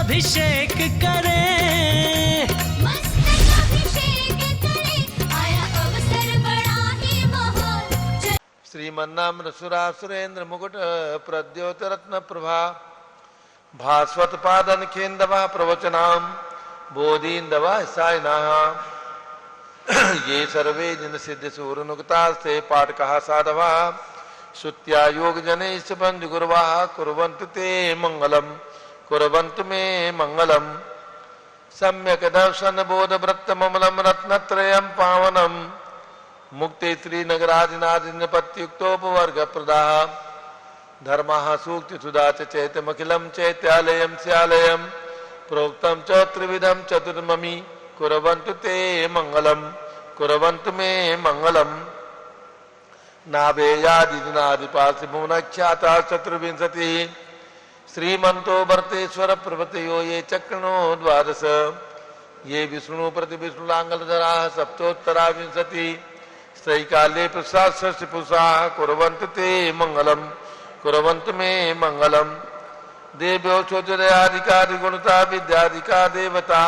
अभिषेक करे, मस्तक अभिषेक करे, आया अवसर बड़ा ही महान। श्रीमन्नाम सुरासुरेंद्र मुकुट प्रद्योत रत्न प्रभा भास्वत पादन खेन्दवा प्रवचनाम बोधीन्दवा सायनाः ये सर्वे जिन सिद्ध सूरनुक्ता से पाठकः साधवा श्रुत्या योग जनैश्च बंध गुरुवाः कुर्वन्तु ते मंगलम, कुर्वन्तु मे मंगलम। सम्यक दर्शन बोध वृत्त ममलम रत्नत्रयं पावनम मुक्ते श्रीनगरादिनादिनपत्युक्तोपवर्ग प्रदाः धर्मः सूक्ति सुधा चैतमखिलं चैत्यालयं स्यालयं प्रोक्तं च त्रिविधं चतुर्ममी कुर्वन्तु ते मंगलम, कुर्वन्तु मे मंगलम। नाभेयादिनादिपासिभुवनख्याता चतुर्विंशतिः श्रीमन्तो भर्तेश्वर प्रभृतयो ये चक्रणो द्वादश ये विष्णु प्रतिविष्णुलांगलधराः सप्तोत्तरा विंशतिः स्त्रैकाले प्रसादषष्टिपुरुषाः कुर्वन्तु ते मंगलम, कुर्वन्तु मे मंगलम। देव्यो चोदयादिकादिगुणता विद्यादिका देवता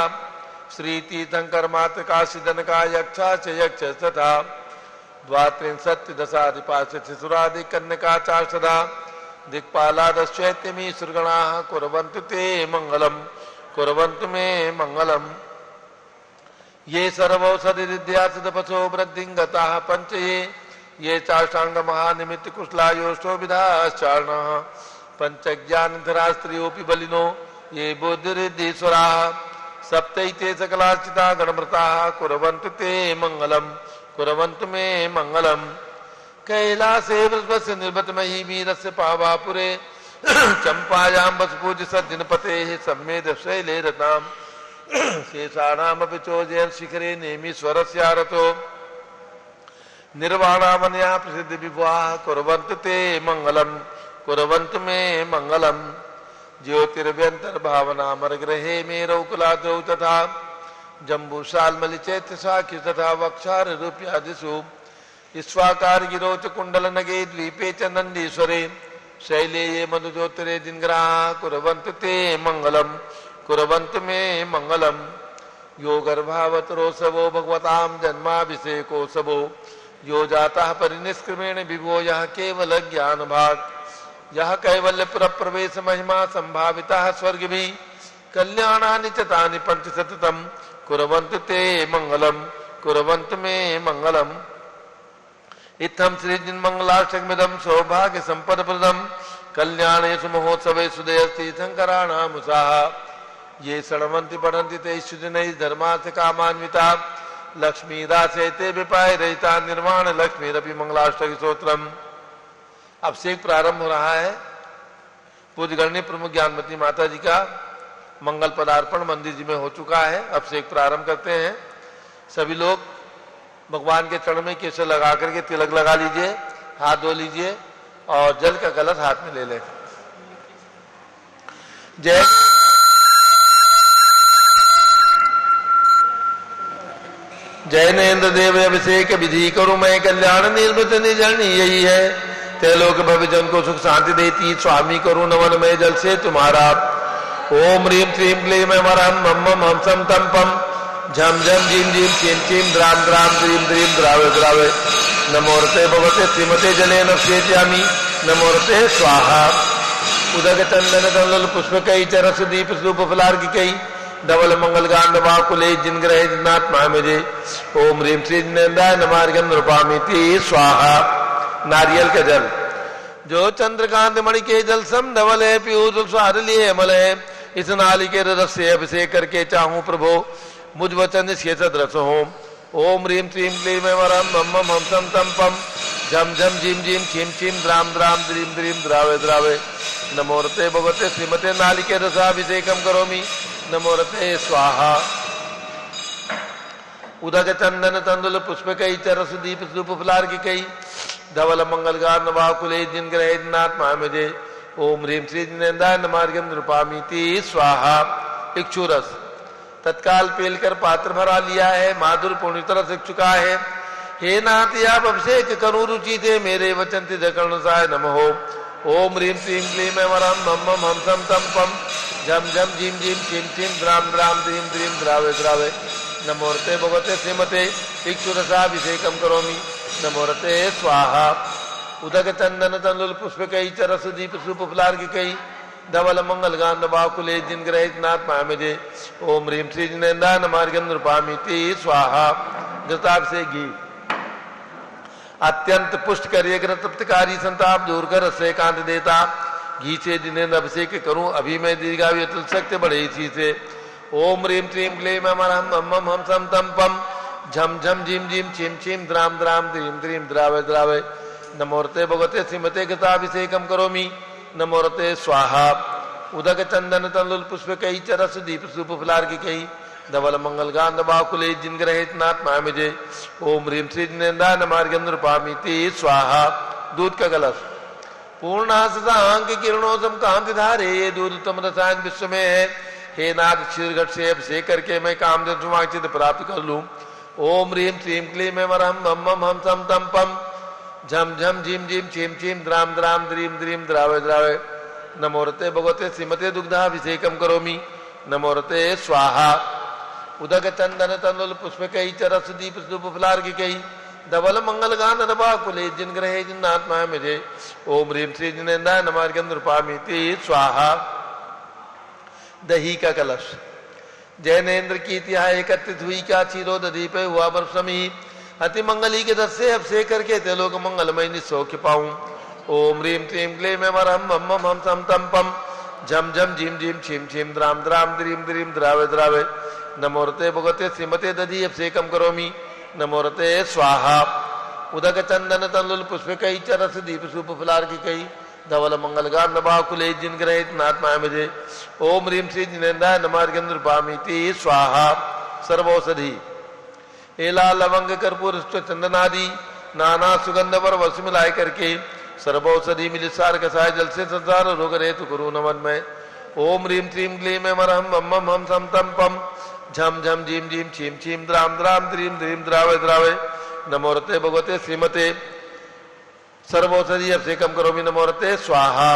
श्रीतीर्थंकर मातृका सिद्धनका यक्षा च यक्ष तथा द्वात्रिंशत्दशादिपाशुरादि कन्यका चार्षदा दिक्पालादश्चैत्यमी सुरगणाः कुर्वन्तु ते मंगलम, कुर्वन्तु मे मंगलम। ये सर्वौषधिरिद्यासदपसो वृद्धिं गताः पंच ये चाष्टांग महानिमित्त कुशलायोष्टो विधाश्चार्णः पंचज्ञानधरा स्त्रियोऽपि बलिनो ये बुद्धिरिद्धीश्वराः सप्तैते सकलार्चिता गणमृताः कुर्वन्तु ते मंगलम, कुर्वन्तु मे मंगलम। कैलासे वृषभस्य निर्भतमही वीरस्य पावापुरे चंपायां वसुपूज्य सज्जनपतेः सम्मेद शैले रताम् शेषाणामपि चोजयन् शिखरे नेमीश्वरस्यारतो निर्वाणामनया प्रसिद्ध विभुवाः कुर्वन्तु ते मंगलम, कुर्वन्तु मे मंगलम। ज्योतिर्व्यन्तर्भावनामरगृहे मेरौकुलाद्रौ तथा जम्बूशाल्मलिचैत्य साखी तथा वक्षारूप्यादिषु ईश्वाकार गिरौ च कुण्डलनगे द्वीपे च नन्दीश्वरे शैले ये मधुज्योतिरे दिनग्राः कुर्वन्तु ते मंगलम, कुर्वन्तु मे मंगलम। यो गर्भावतरोत्सवो भगवतां जन्माभिषेकोत्सवो यो जातः परिनिष्क्रमेण विभो यः केवल ज्ञान भाग यह कैवल्यपुर प्रवेश महिमा संभाविता स्वर्गभिः कल्याणानि च तानि पंचशतम् कुर्वन्तु ते मंगलम, कुर्वन्तु मे मंगलम। इत्थं श्रीजिन्मङ्गलाष्टकमिदं सौभाग्य संपदप्रदं कल्याणेषु महोत्सवेषु तीर्थंकराणामुषाः ये शृण्वन्ति पठन्ति तैश्च जनैः धर्मार्थ कामान्विता लक्ष्मीदासैते विपाय रहिता निर्वाण लक्ष्मीरपि मंगलाष्टक स्तोत्रम। अभिषेक प्रारंभ हो रहा है। पूज्य गणनीय प्रमुख ज्ञानमती माता जी का मंगल पदार्पण मंदिर जी में हो चुका है। अभिषेक प्रारंभ करते हैं। सभी लोग भगवान के चरण में केसर लगा करके तिलक लगा लीजिए, हाथ धो लीजिए और जल का कलश हाथ में ले लें। जय जैनेन्द्र देव अभिषेक विधि करूं मैं कल्याण निर्मित निजरणी यही है त्रिलोक भविजन को सुख शांति देती स्वामी करूं नवन में जल से तुम्हारा। ओम ह्रीं श्रीं क्लीं मरम मम मम सम तम पम झम झम झीम झीम चीम चीम द्राम द्राम द्रीम द्रीम द्रावे द्रावे नमोरते भगवते श्रीमते जले नक्षेत्यामी नमोरते स्वाहा। उदक चंदन दल पुष्प कई चरस दीप सूप फलार्घ कई धवल मंगल गांडवा कुले जिन ग्रह जिनात्मा मेजे। ओम ह्रीं श्री जिनेन्द्राय नमार्गम नृपामिति स्वाहा। नारियल का जल जो चंद्रकांत मणि के जल सम धवल है पीयूष स्वाद लिए अमल है। इस नाली के रस से अभिषेक करके चाहूं प्रभो मुझ वचन इसके सदृश हो। ओम ह्रीं श्रीं क्लीं वरम मम हम सम तम पम झम झम झीम झीम छीम छीम द्राम द्राम द्रीम द्रीम द्रावे द्रावे नमोरते भगवते श्रीमते नालिके रसाभिषेकम करोमि नमोरते स्वाहा। उदक चंदन तंदुल पुष्प कई चरस दीप सूप फलार्घ कई धवल मंगल गान वाकुले जिन ग्रह जिनात्मा मेजे। ओम ह्रीं श्री जिनेन्द्राय नमार्गम नृपामिति स्वाहा। इक्षुरस तत्काल पेलकर पात्र भरा लिया है, माधुर पूर्ण तरह से चुका है। हे नाथ आप अभिषेक करूं रुचि थे मेरे वचन तिज कर्ण साय नमो। ओम ह्रीं श्रीं क्लीं ऐं वरं मम मम हम सम तम पम झम झम झीं झीं छीं छीं द्राम द्राम द्रीं द्रीं द्रावे द्रावे नमोरते भगवते श्रीमते इक्षुरसाभिषेकं करोमि नमोरते स्वाहा उदक चंदन तंदुल पुष्पकै चरस दीप सुप फलार्घिकै धवल मंगल गांध बाकुले जिन ग्रहित नाथ मामिजे ओम ह्रीं श्री जिनेन्द्राय नमार्गं नृपामिति स्वाहा घृताभिषेक घी अत्यंत पुष्ट करिए तृप्तकारी संताप दूर कर रस कांत देता घी से जिनेन्द्र अभिषेक करूं अभी मैं दीर्घायु अतुल शक्ति बढ़े इसी से ओम ह्रीं श्रीं क्लीं ऐं वरं मम मम हम सम तम पम झम झम झीं झीं छीं छीं द्राम द्राम द्रीं द्रीं द्रावे द्रावे नमोरते भगवते श्रीमते घृताभिषेकं करोमि नमोरते स्वाहा उदक चंदन तंदुल पुष्पकै चरस दीप सुप फलार्घिकै धवल मंगल गांध बाकुले जिन ग्रहित नाथ मामिजे ओम ह्रीं श्री जिनेन्द्राय नमार्गं नृपामिति स्वाहा दूध का कलश पूर्णांक किरणों सम कांति धारे ये दूध तम रसायन विश्व में है हे नाथ क्षीरघट से अभिषेक करके मैं कामधेनु सुवांक्षित प्राप्त कर लूं ओम ह्रीं श्रीं क्लीं ऐं वरं मम मम हम सम तम पम झम झम झीं झीं छीं छीं द्राम द्राम द्रीं द्रीं द्रावे द्रावे नमोरते भगवते श्रीमते दुग्धाभिषेकं करोमि नमोरते स्वाहा उदक चंदन तंदुल पुष्पकै चरस दीप सुप फलार्घिकै धवल मंगल गांध बाकुले जिन ग्रहे जिन्नाथ मामिजे ओम ह्रीं श्री जिनेन्द्राय नमार्गं नृपामिति स्वाहा दही का कलश जैनेन्द्र की तिहाई एकत्रित हुई क्या क्षीरो दधी पे हुआ बरसमी अति मंगली के दस से अभिषेक करके तेलोक मंगलमय निसौख्य पाऊं ओम ह्रीं श्रीं क्लीं ऐं वरं मम मम हम सम तम पम झम झम झीं झीं छीं छीं द्राम द्राम द्रीं द्रीं द्रावे द्रावे नमोरते भगवते श्रीमते दधी अभिषेकं करोमि नमोरते स्वाहा उदक चंदन तंदुल पुष्पकै चरस दीप सुप फलार्घिकै धवल मंगल गांध बाकुले जिन ग्रहित नाथ मामिजे ओम ह्रीं श्री जिनेन्द्राय नमार्गं नृपामिति स्वाहा सर्वौषधि एला लवंग कर्पूर चंदनादि नाना सुगंध पर वश मिलाए करके सर्वौषधि मिली सार कसाय जल से संसार रोग रेतु गुरु नमन में ओम ह्रीं श्रीं क्लीं ऐं वरं मम मम हम सम तम पम झम झम झीं झीं छीं छीं द्राम द्राम द्रीं द्रीं द्रावे द्रावे नमोरते भगवते श्रीमते सर्वौषधि अभिषेकं करोमि नमोरते स्वाहा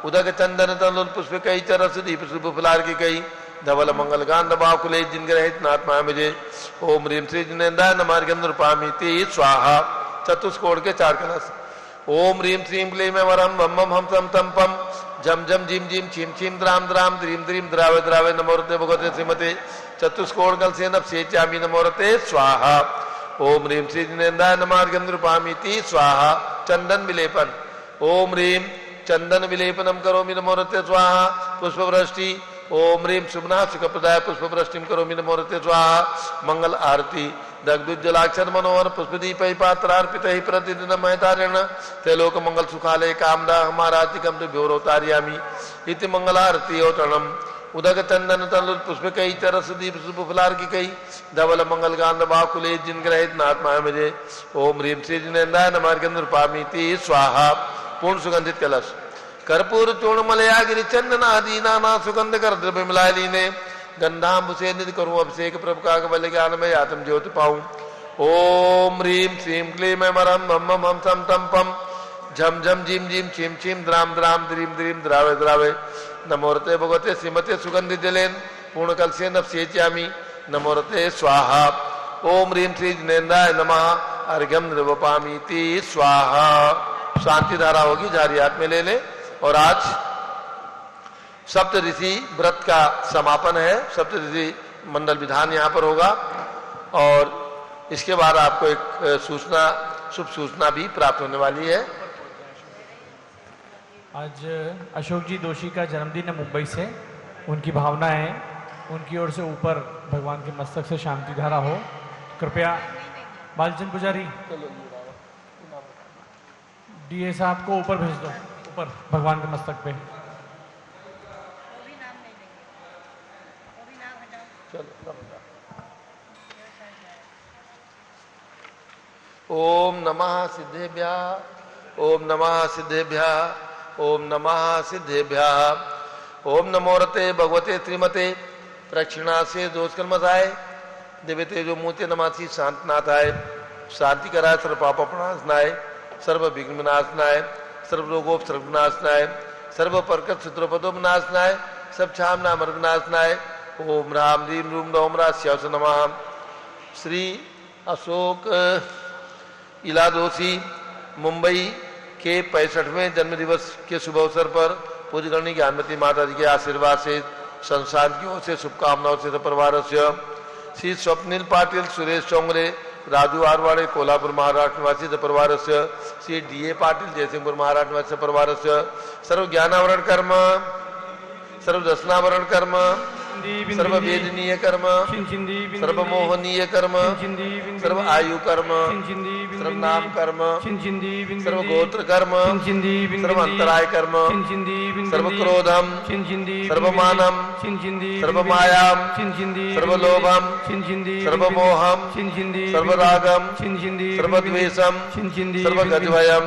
उदक चंदन तंदुल पुष्पकै चरस दीप सुप फलार्घिकै धवल मंगल गांध बाकुले जिन ग्रहित नाथ मामिजे ओम ह्रीं श्री जिनेन्द्राय नमार्गं नृपामिति स्वाहा चतुष्कोण के चार कलश ओम ह्रीं श्रीं क्लीं ऐं वरं मम मम हम सम तम पम झम झम झीं झीं छीं छीं द्राम द्राम द्रीं द्रीं द्रावे द्रावे नमोरते भगवते श्रीमते चतुष्कोण कलशेन अभिषेच्यामि नमोरते स्वाहा ओम ह्रीं श्री जिनेन्द्राय नमार्गं नृपामिति स्वाहा चंदन विलेपन ओम ह्रीं चंदन विलेपनम करोमि नमोरते स्वाहा पुष्पवृष्टि ओम ह्रीं शुभना सुखप्रदाय पुष्पवृष्टिम करोमि नमोरते स्वाहा मंगल आरती दग्धुज्जलाक्षर मनोहर पुष्पदीप पात्रार्पित प्रतिदिन महतारेण त्रैलोक मंगल सुखालय कामदा हमारातिकम भ्योरोतार्यामि इति मंगलारती औतणम उदक चंदन तंदुल पुष्पकै चरस दीप सुप फलार्घिकै धवल मंगल गांध बाकुले जिन ग्रहित नाथ मामिजे ओम ह्रीं श्री जिनेन्द्राय नमार्गं नृपामिति स्वाहा पूर्ण सुगंधित कलश कर्पूर चूर्ण मलयागिरि चंदन आदि नाना सुगंध कर द्रव्य मिलाय लीने गंधांबुसे निधि करूं अभिषेक प्रभु का बल ज्ञान में आत्म ज्योति पाऊं ओम ह्रीं श्रीं क्लीं ऐं वरं मम मम हम सम तम पम झम झम झीं झीं छीं छीं द्राम द्राम द्रीं द्रीं द्रावे द्रावे नमोरते भगवते श्रीमते सुगंधि जलेन पूर्ण कलशेन अभिषेच्यामि नमोरते स्वाहा ओम ह्रीं श्री जिनेन्द्राय नमः अर्घ्यं नृपामिति स्वाहा शांति धारा होगी जारी हाथ में ले ले और आज सप्त ऋषि व्रत का समापन है सप्त ऋषि मंडल विधान यहाँ पर होगा और इसके बाद आपको एक सूचना शुभ सूचना भी प्राप्त होने वाली है। आज अशोक जी दोषी का जन्मदिन है मुंबई से उनकी भावना है उनकी ओर से ऊपर भगवान के मस्तक से शांति धारा हो कृपया बालचंद पुजारी डीए साहब को ऊपर भेज दो ऊपर भगवान के मस्तक पे ओम नमः सिद्धेभ्यः ओम नमः सिद्धेभ्यः ओम नमः सिद्धेभ्यः ओम नमोरते भगवते श्रीमते प्रक्षिणा से दोषकर्मसाय दिव्य तेजो मूर्ति नमासी शांतनाथाय शांति कराय सर्व पाप प्रणाशनाय सर्व विघ्न विनाशनाय सर्वरोगोपसर्गनाशनाय सर्वप्रकट शत्रुपदोपनाशनाय सब छाम नाम अर्गनाशनाय ओम राम रीम रूम ओम राश्यास नमः। श्री अशोक इलादोसी मुंबई के 65वें जन्मदिवस के शुभ अवसर पर पूज्यगणी ज्ञानमती माता जी के आशीर्वाद से संस्थान की ओर से शुभकामनाओं से परिवार से श्री स्वप्निल पाटिल सुरेश चौंगरे राजू आरवाड़े कोल्हापुर महाराष्ट्र निवासी परिवार से श्री DA पाटिल जयसिंहपुर महाराष्ट्र निवासी परिवार से सर्व ज्ञानावरण कर्म सर्व दर्शनावरण कर्म सर्व वेदनीय कर्म सर्व मोहनीय कर्म सर्व आयु कर्म सर्व नाम कर्म सर्व गोत्र कर्म सर्व अंतराय कर्म सर्व क्रोधम सर्व मानम सर्व मायाम सर्व लोभम सर्व मोहम सर्व रागम सर्व द्वेषम सर्व गजभयम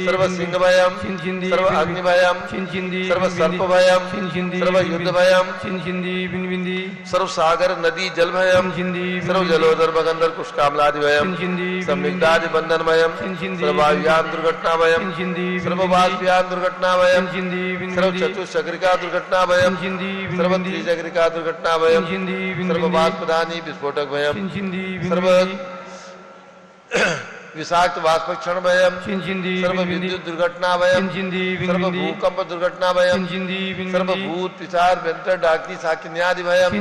सर्व सिंहभयम सर्व अग्निभयम सर्व सर्पभयम सर्व युद्धभयम सर्व सागर नदी जल भयम सर्व जलोदर बगंधर कुष्कामलादि भयम संविग्धादि बंधन भयम सर्व वायुयान दुर्घटना भयम सर्व वाष्पयान दुर्घटना भयम सर्व चतुष्चक्रिका दुर्घटना भयम सर्व त्रिचक्रिका दुर्घटना भयम सर्व वाष्पदानी विस्फोटक भयम सर्व विषाक्त वाष्पक्षण भयम सर्व विद्युत दुर्घटना भयम सर्व भूकंप दुर्घटना भयम सर्व भूत पिशाच व्यंतर डाकनी साकिन्यादि भयम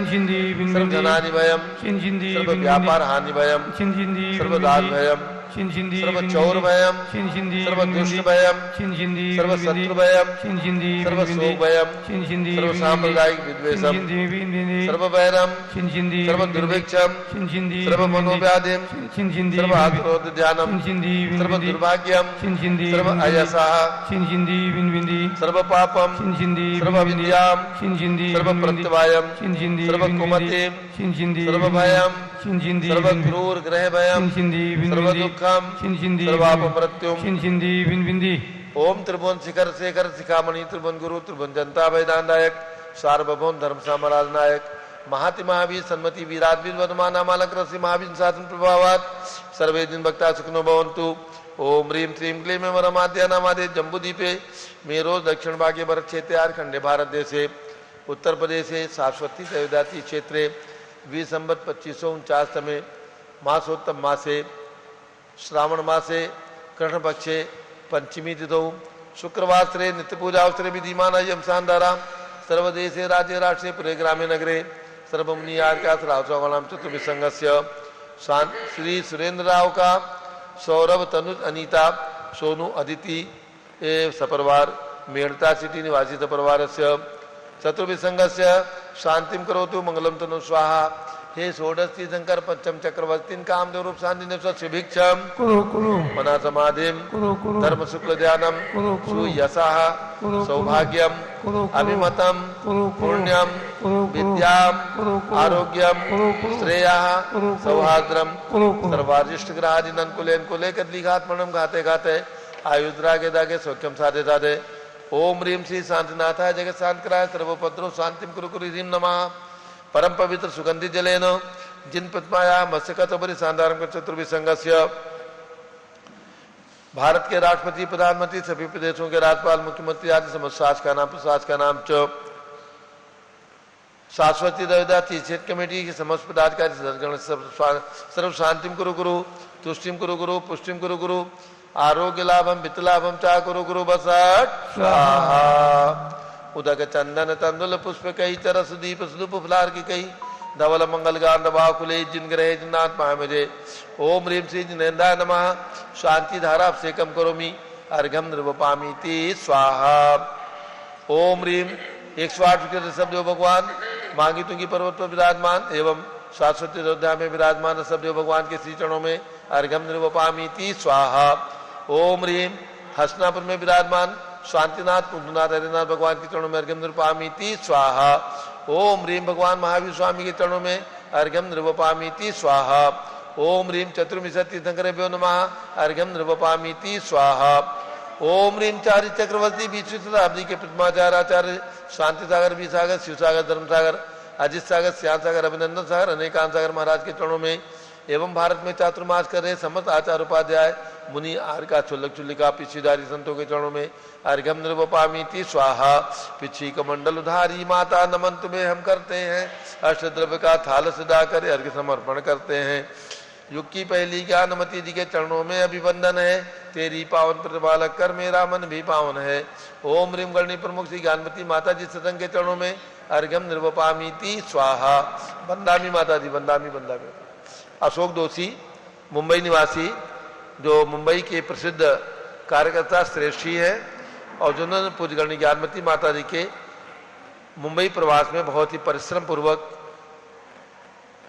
सर्व धनानि भयम सर्व व्यापार हानि भयम सर्व दान भयम सर्व चौर भयम सर्व दुष्ट भयम सर्व शत्रु भयम सर्व शोक भयम सर्व सांप्रदायिक विद्वेषम सर्व वैरम सर्व दुर्भिक्षम सर्व मनोव्याधिम सर्व आक्रोध ध्यानम सर्व दुर्भाग्यम सर्व अयसः सर्व पापम सर्व विद्याम सर्व प्रत्यवायम सर्व कुमतिम सर्व भयम सर्व क्रूर ग्रह भयम सर्व दुःखम सर्वापमृत्युम ओम त्रिभुवन शिखर शेखर शिखामणि त्रिभुवन गुरु त्रिभुवन जनता वैदानदायक सार्वभौम धर्म साम्राज्य नायक महाति महावीर सन्मति वीराद्वीर वर्धमान मालक रसि महावीर शासन प्रभावात सर्वे दिन भक्ता सुखनो भवन्तु। ओम ह्रीम श्रीम क्लीम वरमाद्या नामादे जम्बूदीपे मेरो दक्षिण भागे भरत क्षेत्रे आर्खंडे भारत देशे उत्तर प्रदेशे शाश्वती तयोदाती क्षेत्रे विसंवत 2549 तमे मासोत्तम मासे श्रावण मासे कृष्ण पक्षे पंचमी तिथौ शुक्रवासरे नित्य पूजा अवसरे विधिमान अयम शानदारा सर्वदेशे राज्य राष्ट्रे पुरे ग्रामे नगरे सर्वमुनि आर्कासरावनाम चतुर्विसंगस्य श्री सुरेंद्र राव का सौरभ तनुज अनीता सोनू अदिति सपरिवार मेड़ता सिटी निवासी सपरिवार से चतुर्विसंगस्य शांतिम करोतु मंगलम तनु स्वाहा। हे षोडश तीर्थंकर पंचम चक्रवर्ती कामदेव रूप शांति शिभिक्षम मना समाधिम धर्म शुक्ल ध्यानम सुयशः सौभाग्यम अभिमतम पुण्यम विद्याम आरोग्यम श्रेयः सौहार्द्रम सर्वारिष्ट ग्रहादिनन कुलेन कुले कदली घातमणम घाते घाते आयुद्रागे दागे सौख्यम साधे साधे। ओम ह्रीम श्री शांतिनाथाय जगत शांतकराय सर्वोपद्रव शांतिम कुरु कुरु ह्रीम नमः। परम पवित्र सुगंधि जलेन जिन पद्माया मत्स्यकतोपरि शानदारम चतुर्विसंगस्य भारत के राष्ट्रपति प्रधानमंत्री सभी प्रदेशों के राज्यपाल मुख्यमंत्री आदि समस्त प्रशासक का नाम च शाश्वती दविदा तीर्थ कमेटी की समस्त पदाधिकारी सर्व शांतिम कुरु गुरु तुष्टिम कुरु गुरु पुष्टिम कुरु गुरु आरोग्य लाभम वित्त लाभम चा कुरु गुरु बसट स्वाहा। उदक चंदन तंदुल पुष्प कई चरस दीप सुदूप फुलार की कई धवल मंगल गांड बाकुले जिन ग्रहे जिन्नाथ महामजे। ओम ह्रीम श्री जिनेन्द्राय नमः। शांति धारा अभिषेकम करोमि अर्घम निर्वपामीति स्वाहा। ओम ह्रीम 108 शब्द भगवान मांगी तुंगी पर्वत पर विराजमान एवं शाश्वती अयोध्या में विराजमान शब्द भगवान के श्री चरणों में अर्घम निर्वपामीति स्वाहा। ओम ह्रीम हसनापुर में विराजमान शांतिनाथ कुंभनाथ हरिनाथ भगवान के चरणों में अर्घ्यम निर्वपामीति स्वाहा। ओम ह्रीम भगवान महावीर स्वामी के चरणों में अर्घ्यम निर्वपामीति स्वाहा। ओम ह्रीम चतुर्विंशति तीर्थंकरेभ्यो नमः अर्घ्यम निर्वपामीति स्वाहा। ओम ह्रीम चारि चक्रवर्ती 20वीं शताब्दी के प्रथमाचार्य शांति सागर बी सागर शिव सागर धर्म सागर अजित सागर श्याम सागर अभिनंदन सागर अनेकांत सागर महाराज के चरणों में एवं भारत में चातुर्मास कर रहे समस्त आचार्य उपाध्याय मुनि आर्का चुल्लक चुल्लिका पिछीधारी संतों के चरणों में अर्घ्यम निर्वपामीति स्वाहा। पिछी कमंडल उधारी माता नमन तुम्हें हम करते हैं, अष्टद्रव्य का थाल सदा कर अर्घ्य समर्पण करते हैं। युग की पहली ज्ञानमती जी के चरणों में अभिवंदन है, तेरी पावन प्रतिपालक कर मेरा मन भी पावन है। ओम ह्रीम गणी प्रमुख श्री ज्ञानमती माता जी सत्संग के चरणों में अर्घ्यम निर्वपामीति स्वाहा। बंदामी माता जी, बंदामी बंदामी। अशोक दोषी मुंबई निवासी, जो मुंबई के प्रसिद्ध कार्यकर्ता श्रेष्ठी है और जिन्होंने पूज्यगणी ज्ञानमती माता जी के मुंबई प्रवास में बहुत ही परिश्रम पूर्वक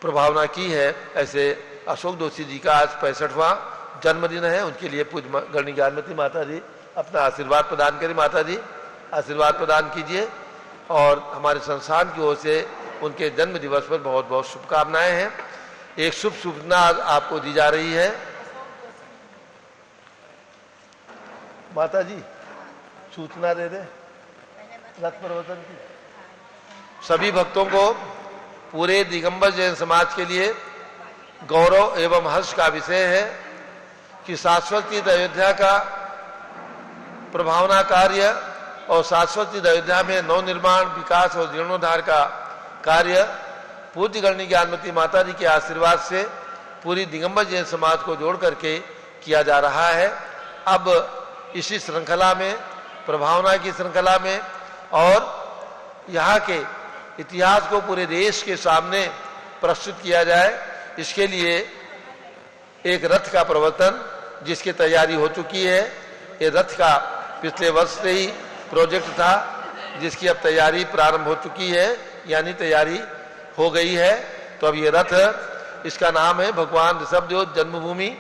प्रभावना की है, ऐसे अशोक दोषी जी का आज 65वां जन्मदिन है। उनके लिए पूज्यगणी ज्ञानमती माता जी अपना आशीर्वाद प्रदान करें। माता जी आशीर्वाद प्रदान कीजिए और हमारे संस्थान की ओर से उनके जन्म दिवस पर बहुत बहुत शुभकामनाएं हैं। एक शुभ सूचना आपको दी जा रही है। माता जी सूचना दे दे रथ परिवर्तन की। सभी भक्तों को पूरे दिगंबर जैन समाज के लिए गौरव एवं हर्ष का विषय है कि शाश्वत तीर्थ अयोध्या का प्रभावना कार्य और शाश्वत तीर्थ अयोध्या में नवनिर्माण, विकास और जीर्णोद्धार का कार्य पूज्यगणी ज्ञानमती माता जी के आशीर्वाद से पूरी दिगंबर जैन समाज को जोड़ करके किया जा रहा है। अब इसी श्रृंखला में, प्रभावना की श्रृंखला में और यहाँ के इतिहास को पूरे देश के सामने प्रस्तुत किया जाए, इसके लिए एक रथ का प्रवर्तन जिसकी तैयारी हो चुकी है। ये रथ का पिछले वर्ष से ही प्रोजेक्ट था जिसकी अब तैयारी प्रारंभ हो चुकी है, यानी तैयारी हो गई है। तो अब ये रथ, इसका नाम है भगवान ऋषभदेव जन्मभूमि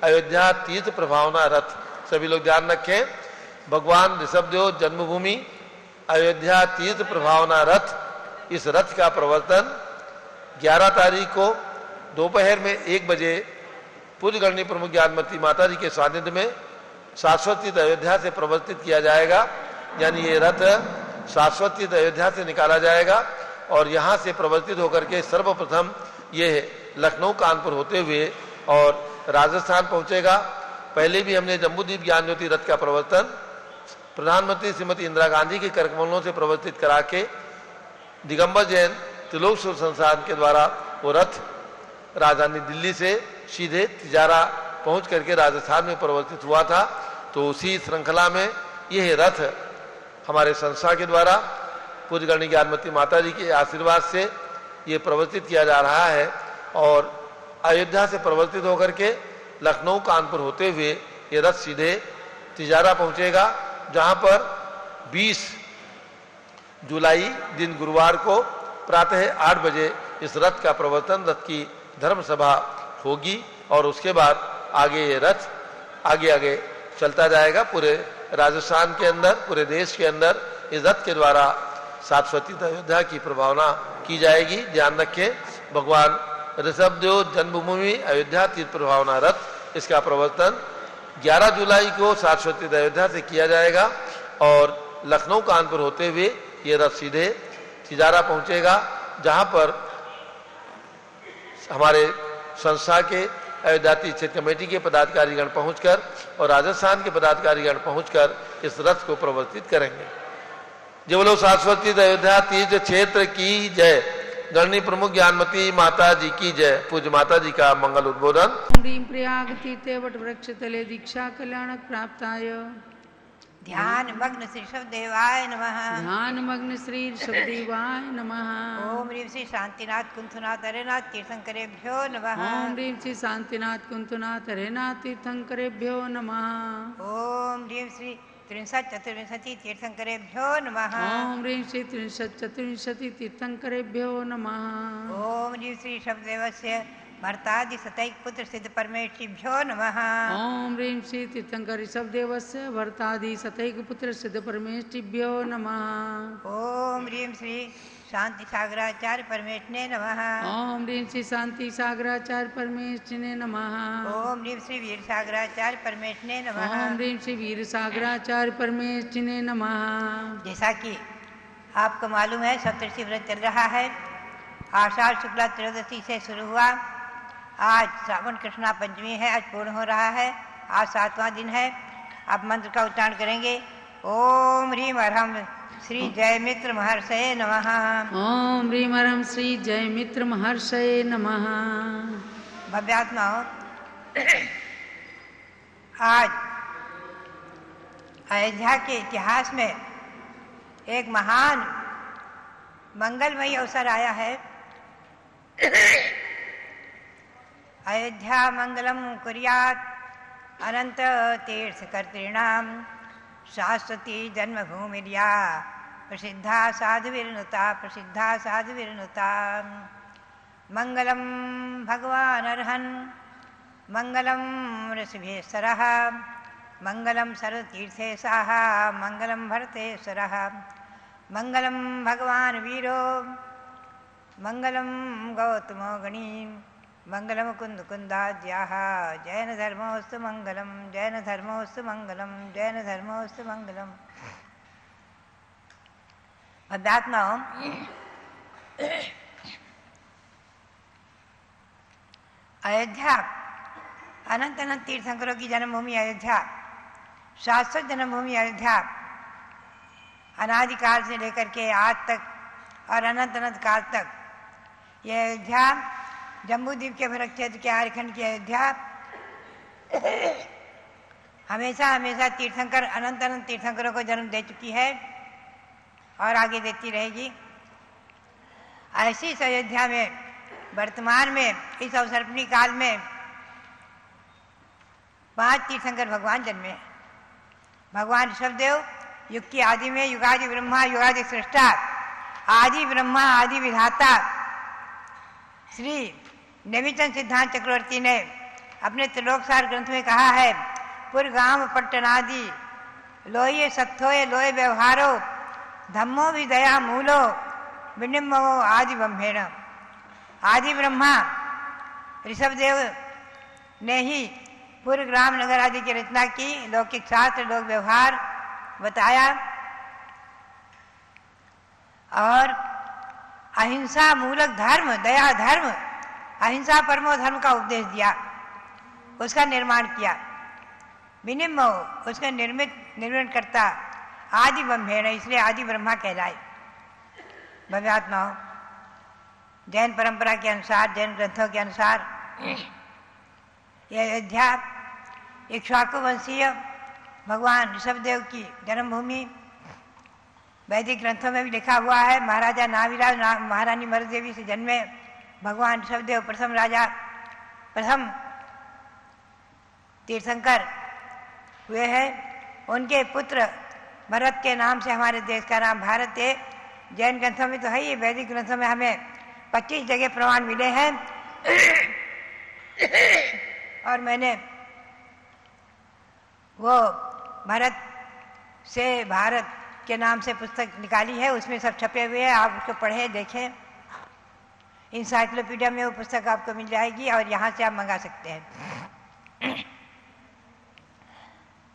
अयोध्या तीर्थ प्रभावना रथ। सभी लोग ध्यान रखें, भगवान ऋषभदेव जन्मभूमि अयोध्या तीर्थ प्रभावना रथ। इस रथ का प्रवर्तन 11 तारीख को दोपहर में 1 बजे पूज्यगणी प्रमुख ज्ञानमती माता जी के सानिध्य में शाश्वत तीर्थ अयोध्या से प्रवर्तित किया जाएगा। यानी ये रथ शाश्वत तीर्थ अयोध्या से निकाला जाएगा और यहाँ से प्रवर्तित होकर के सर्वप्रथम ये लखनऊ कानपुर होते हुए और राजस्थान पहुंचेगा। पहले भी हमने जम्बूद्वीप ज्ञान ज्योति रथ का प्रवर्तन प्रधानमंत्री श्रीमती इंदिरा गांधी के करकमलों से प्रवर्तित करा के दिगंबर जैन त्रिलोक सुर संस्थान के द्वारा वो रथ राजधानी दिल्ली से सीधे तिजारा पहुंच करके राजस्थान में प्रवर्तित हुआ था। तो उसी श्रृंखला में यह रथ हमारे संस्था के द्वारा पूज्यगणी ज्ञानमती माता जी के आशीर्वाद से ये प्रवर्तित किया जा रहा है और अयोध्या से प्रवर्तित होकर के लखनऊ कानपुर होते हुए ये रथ सीधे तिजारा पहुंचेगा, जहां पर 20 जुलाई दिन गुरुवार को प्रातः 8 बजे इस रथ का प्रवर्तन, रथ की धर्म सभा होगी और उसके बाद आगे ये रथ आगे चलता जाएगा। पूरे राजस्थान के अंदर, पूरे देश के अंदर इस रथ के द्वारा शाश्वत तीर्थ अयोध्या की प्रभावना की जाएगी। ध्यान रखें, भगवान ऋषभदेव जन्मभूमि अयोध्या तीर्थ प्रभावना रथ, इसका प्रवर्तन 11 जुलाई को शाश्वत तीर्थ अयोध्या से किया जाएगा और लखनऊ कानपुर होते हुए ये रथ सीधे तिजारा पहुंचेगा, जहां पर हमारे संस्था के अयोध्या तीर्थ क्षेत्र कमेटी के पदाधिकारीगण पहुंचकर और राजस्थान के पदाधिकारीगण पहुंचकर इस रथ को प्रवर्तित करेंगे। जय बोलो शाश्वत तीर्थ अयोध्या तीर्थ क्षेत्र की जय। गणी प्रमुख ज्ञानमती माता जी की जय। पूज्य माता जी का मंगल उद्बोधन। प्रयाग तीर्थे वट वृक्ष तले दीक्षा कल्याणक प्राप्ताय। ध्यान मग्न श्री ऋषभदेवाय नमः। ध्यान मग्न श्री ऋषभदेवाय नमः। ओम ह्रीं श्री शांतिनाथ कुंथुनाथ हरेनाथ तीर्थंकरेभ्यो नमः। ओम ह्रीं श्री शांतिनाथ कुंतुनाथ हरेनाथ तीर्थंकरेभ्यो नमः। ओम ह्रीं श्री त्रिंशत् चतुर्विंशति तीर्थंकरेभ्यो नमः। ओम ह्रीं श्री त्रिंशत् चतुर्विंशति तीर्थंकरेभ्यो नमः। ओम ह्रीं श्री ऋषभदेवस्य भर्तादि सतैक पुत्र सिद्ध परमेष्ठिभ्यो नमः। ओम ह्रीं श्री तीर्थंकर ऋषभदेवस्य भर्तादि सतैक पुत्र सिद्ध परमेष्ठिभ्यो नमः। ओम ह्रीं श्री शांति सागराचार्य परमेष्ठिने नमः। ओम ह्रीं श्री शांति सागराचार्य परमेष्ठिने नमः। ओम ह्रीं श्री वीर सागराचार्य परमेष्ठिने नमः। ओम ह्रीं श्री वीर सागराचार्य परमेष्ठिने नमः। जैसा कि आपको मालूम है, सप्तऋषि व्रत चल रहा है। आषाढ़ शुक्ला त्रयोदशी से शुरू हुआ, आज श्रावण कृष्णा पंचमी है, आज पूर्ण हो रहा है। आज 7वां दिन है। आप मंत्र का उच्चारण करेंगे। ओम ह्रीम अर्हम श्री जयमित्र महर्षये नमः। ओम ह्रीम ह्रम श्री जयमित्र महर्षये नमः। भव्यात्मा हो, आज अयोध्या के इतिहास में एक महान मंगलमयी अवसर आया है। अयोध्या मंगलम कुर्यात् अनंत तीर्थकर्तॄणां शाश्वती जन्मभूमिर्या प्रसिद्धा साधुविरनुता मंगलम भगवान अर्हन् मंगलम ऋषिभेश्वरः मंगलम सर्वतीर्थेशाः मंगलम भरतेश्वरः मंगलम भगवान वीरो मंगलम गौतमो गणी मंगलम कुंदकुंदाज्याः जैन धर्मोस्तु मंगलम जैन धर्मोस्तु मंगलम जैन धर्मोस्तु मंगलम। अध्यात्मा अयोध्या अनंत अनंत तीर्थंकरों की जन्मभूमि अयोध्या, शाश्वत जन्मभूमि अयोध्या, अनादिकाल से लेकर के आज तक और अनंत अनंत काल तक यह अयोध्या जम्बू द्वीप के भरत क्षेत्र के आर्यखंड की अयोध्या हमेशा हमेशा तीर्थंकर अनंत अनंत तीर्थंकरों को जन्म दे चुकी है और आगे देती रहेगी। ऐसी इस अयोध्या में वर्तमान में इस अवसर्पणी काल में 5 तीर्थंकर भगवान जन्मे। भगवान ऋषभदेव युग की आदि में युगादि ब्रह्मा युगादि सृष्टा आदि ब्रह्मा आदि विधाता श्री नेमिचंद सिद्धांत चक्रवर्ती ने अपने त्रिलोकसार ग्रंथ में कहा है, पुरगाम पट्टनादि लोये सत्थोये लोये व्यवहारो धम्मो विदया मूलो विनिम्मो आदि ब्रह्मेण। आदि ब्रह्मा ऋषभदेव ने ही पूर्व ग्राम नगर आदि की रचना की, लौकिक शास्त्र लोक व्यवहार बताया और अहिंसा मूलक धर्म दया धर्म अहिंसा परमो धर्म का उपदेश दिया, उसका निर्माण किया। विनिम्मो उसका निर्माण करता आदि ब्रह्मेण, इसलिए आदि ब्रह्मा कहलाए। भव्यात्मा जैन परंपरा के अनुसार जैन ग्रंथों के अनुसार यह अयोध्या इक्ष्वाकु वंशीय भगवान ऋषभदेव की जन्मभूमि वैदिक ग्रंथों में भी लिखा हुआ है। महाराजा नाविराज महारानी मरुदेवी से जन्मे भगवान ऋषभदेव प्रथम तीर्थंकर हुए हैं। उनके पुत्र भरत के नाम से हमारे देश का नाम भारत है। जैन ग्रंथों में तो है ही, वैदिक ग्रंथों में हमें 25 जगह प्रमाण मिले हैं और मैंने वो भरत से भारत के नाम से पुस्तक निकाली है, उसमें सब छपे हुए हैं, आप उसको पढ़ें देखें। इंसाइक्लोपीडिया में वो पुस्तक आपको मिल जाएगी और यहाँ से आप मंगा सकते हैं।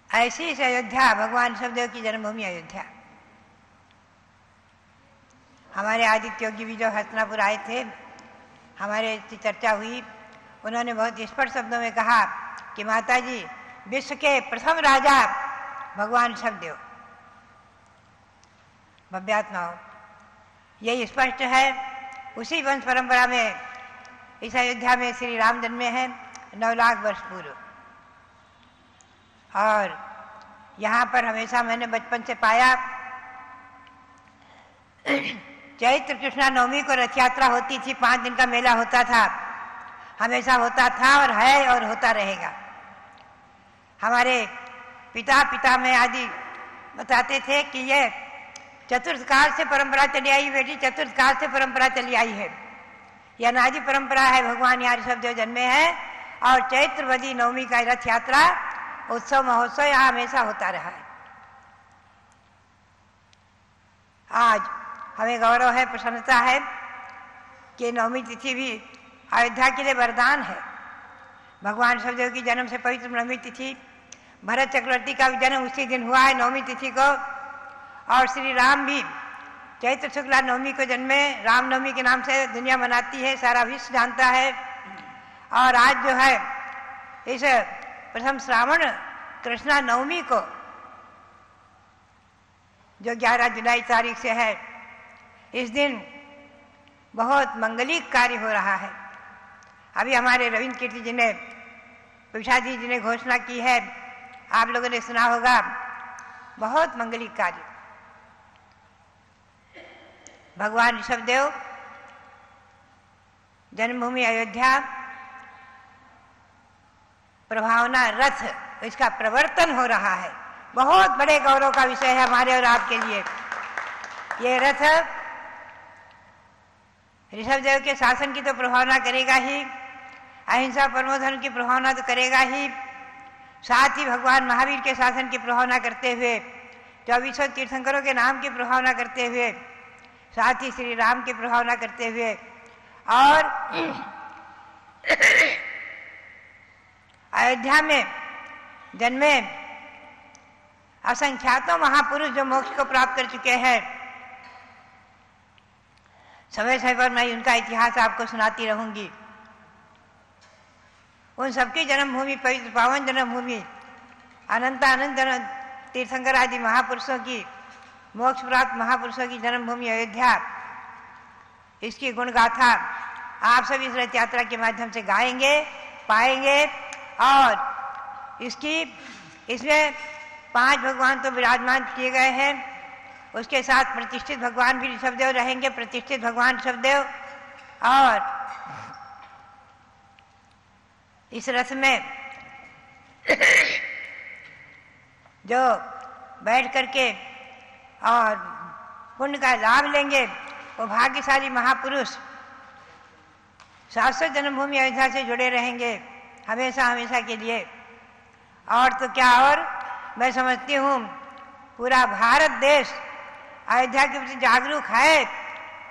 ऐसी इस अयोध्या भगवान ऋषभदेव की जन्मभूमि अयोध्या। हमारे आदित्य योगी भी जो हस्तिनापुर आए थे, हमारे इसकी चर्चा हुई, उन्होंने बहुत स्पष्ट शब्दों में कहा कि माता जी विश्व के प्रथम राजा भगवान ऋषभदेव। भव्यात्मा हो, यही स्पष्ट है। उसी वंश परंपरा में इस अयोध्या में श्री राम जन्मे हैं 9 लाख वर्ष पूर्व। और यहाँ पर हमेशा मैंने बचपन से पाया, चैत्र कृष्णा नवमी को रथ यात्रा होती थी, 5 दिन का मेला होता था, हमेशा होता था और है और होता रहेगा। हमारे पिता में आदि बताते थे कि ये चतुर्थ काल से परंपरा चली आई, बेटी चतुर्थ काल से परंपरा चली आई है, यह अनादि परंपरा है। भगवान यहाँ ऋषभदेव जन्मे हैं और चैत्रवदी नवमी का रथ यात्रा उत्सव महोत्सव यहाँ हमेशा होता रहा है। आज हमें गौरव है, प्रसन्नता है कि नवमी तिथि भी अयोध्या के लिए वरदान है। भगवान ऋषभदेव की जन्म से पवित्र नवमी तिथि, भरत चक्रवर्ती का भी जन्म उसी दिन हुआ है नवमी तिथि को, और श्री राम भी चैत्र शुक्ला नवमी को जन्मे। रामनवमी के नाम से दुनिया मनाती है, सारा विश्व जानता है। और आज जो है इस प्रथम श्रावण कृष्णा नवमी को, जो 11 जुलाई तारीख से है, इस दिन बहुत मंगलिक कार्य हो रहा है। अभी हमारे रविंद्र कीर्ति जी ने, प्रसादी जी ने घोषणा की है, आप लोगों ने सुना होगा, बहुत मंगलिक कार्य। भगवान ऋषभदेव जन्मभूमि अयोध्या प्रभावना रथ, इसका प्रवर्तन हो रहा है। बहुत बड़े गौरव का विषय है हमारे और आपके लिए। ये रथ ऋषभदेव के शासन की तो प्रभावना करेगा ही, अहिंसा परमो धर्म की प्रभावना तो करेगा ही, साथ ही भगवान महावीर के शासन की प्रभावना करते हुए, 2400 तीर्थंकरों के नाम की प्रभावना करते हुए, साथ ही श्री राम की प्रभावना करते हुए, और अयोध्या में जन्मे असंख्यातों महापुरुष जो मोक्ष को प्राप्त कर चुके हैं, समय समय पर मैं उनका इतिहास आपको सुनाती रहूंगी। उन सबकी जन्मभूमि, पवित्र पावन जन्मभूमि, अनंत तीर्थंकर आदि महापुरुषों की, मोक्ष प्राप्त महापुरुषों की जन्मभूमि अयोध्या, इसकी गुण गाथा आप सभी इस रथ यात्रा के माध्यम से गाएंगे, पाएंगे। और इसमें 5 भगवान तो विराजमान किए गए हैं, उसके साथ प्रतिष्ठित भगवान भी ऋषभदेव रहेंगे, प्रतिष्ठित भगवान ऋषभदेव। और इस रथ में जो बैठ करके और पुण्य का लाभ लेंगे, वो भाग्यशाली महापुरुष शाश्वत जन्मभूमि अयोध्या से जुड़े रहेंगे हमेशा हमेशा के लिए। और तो क्या, और मैं समझती हूँ पूरा भारत देश अयोध्या के प्रति जागरूक है,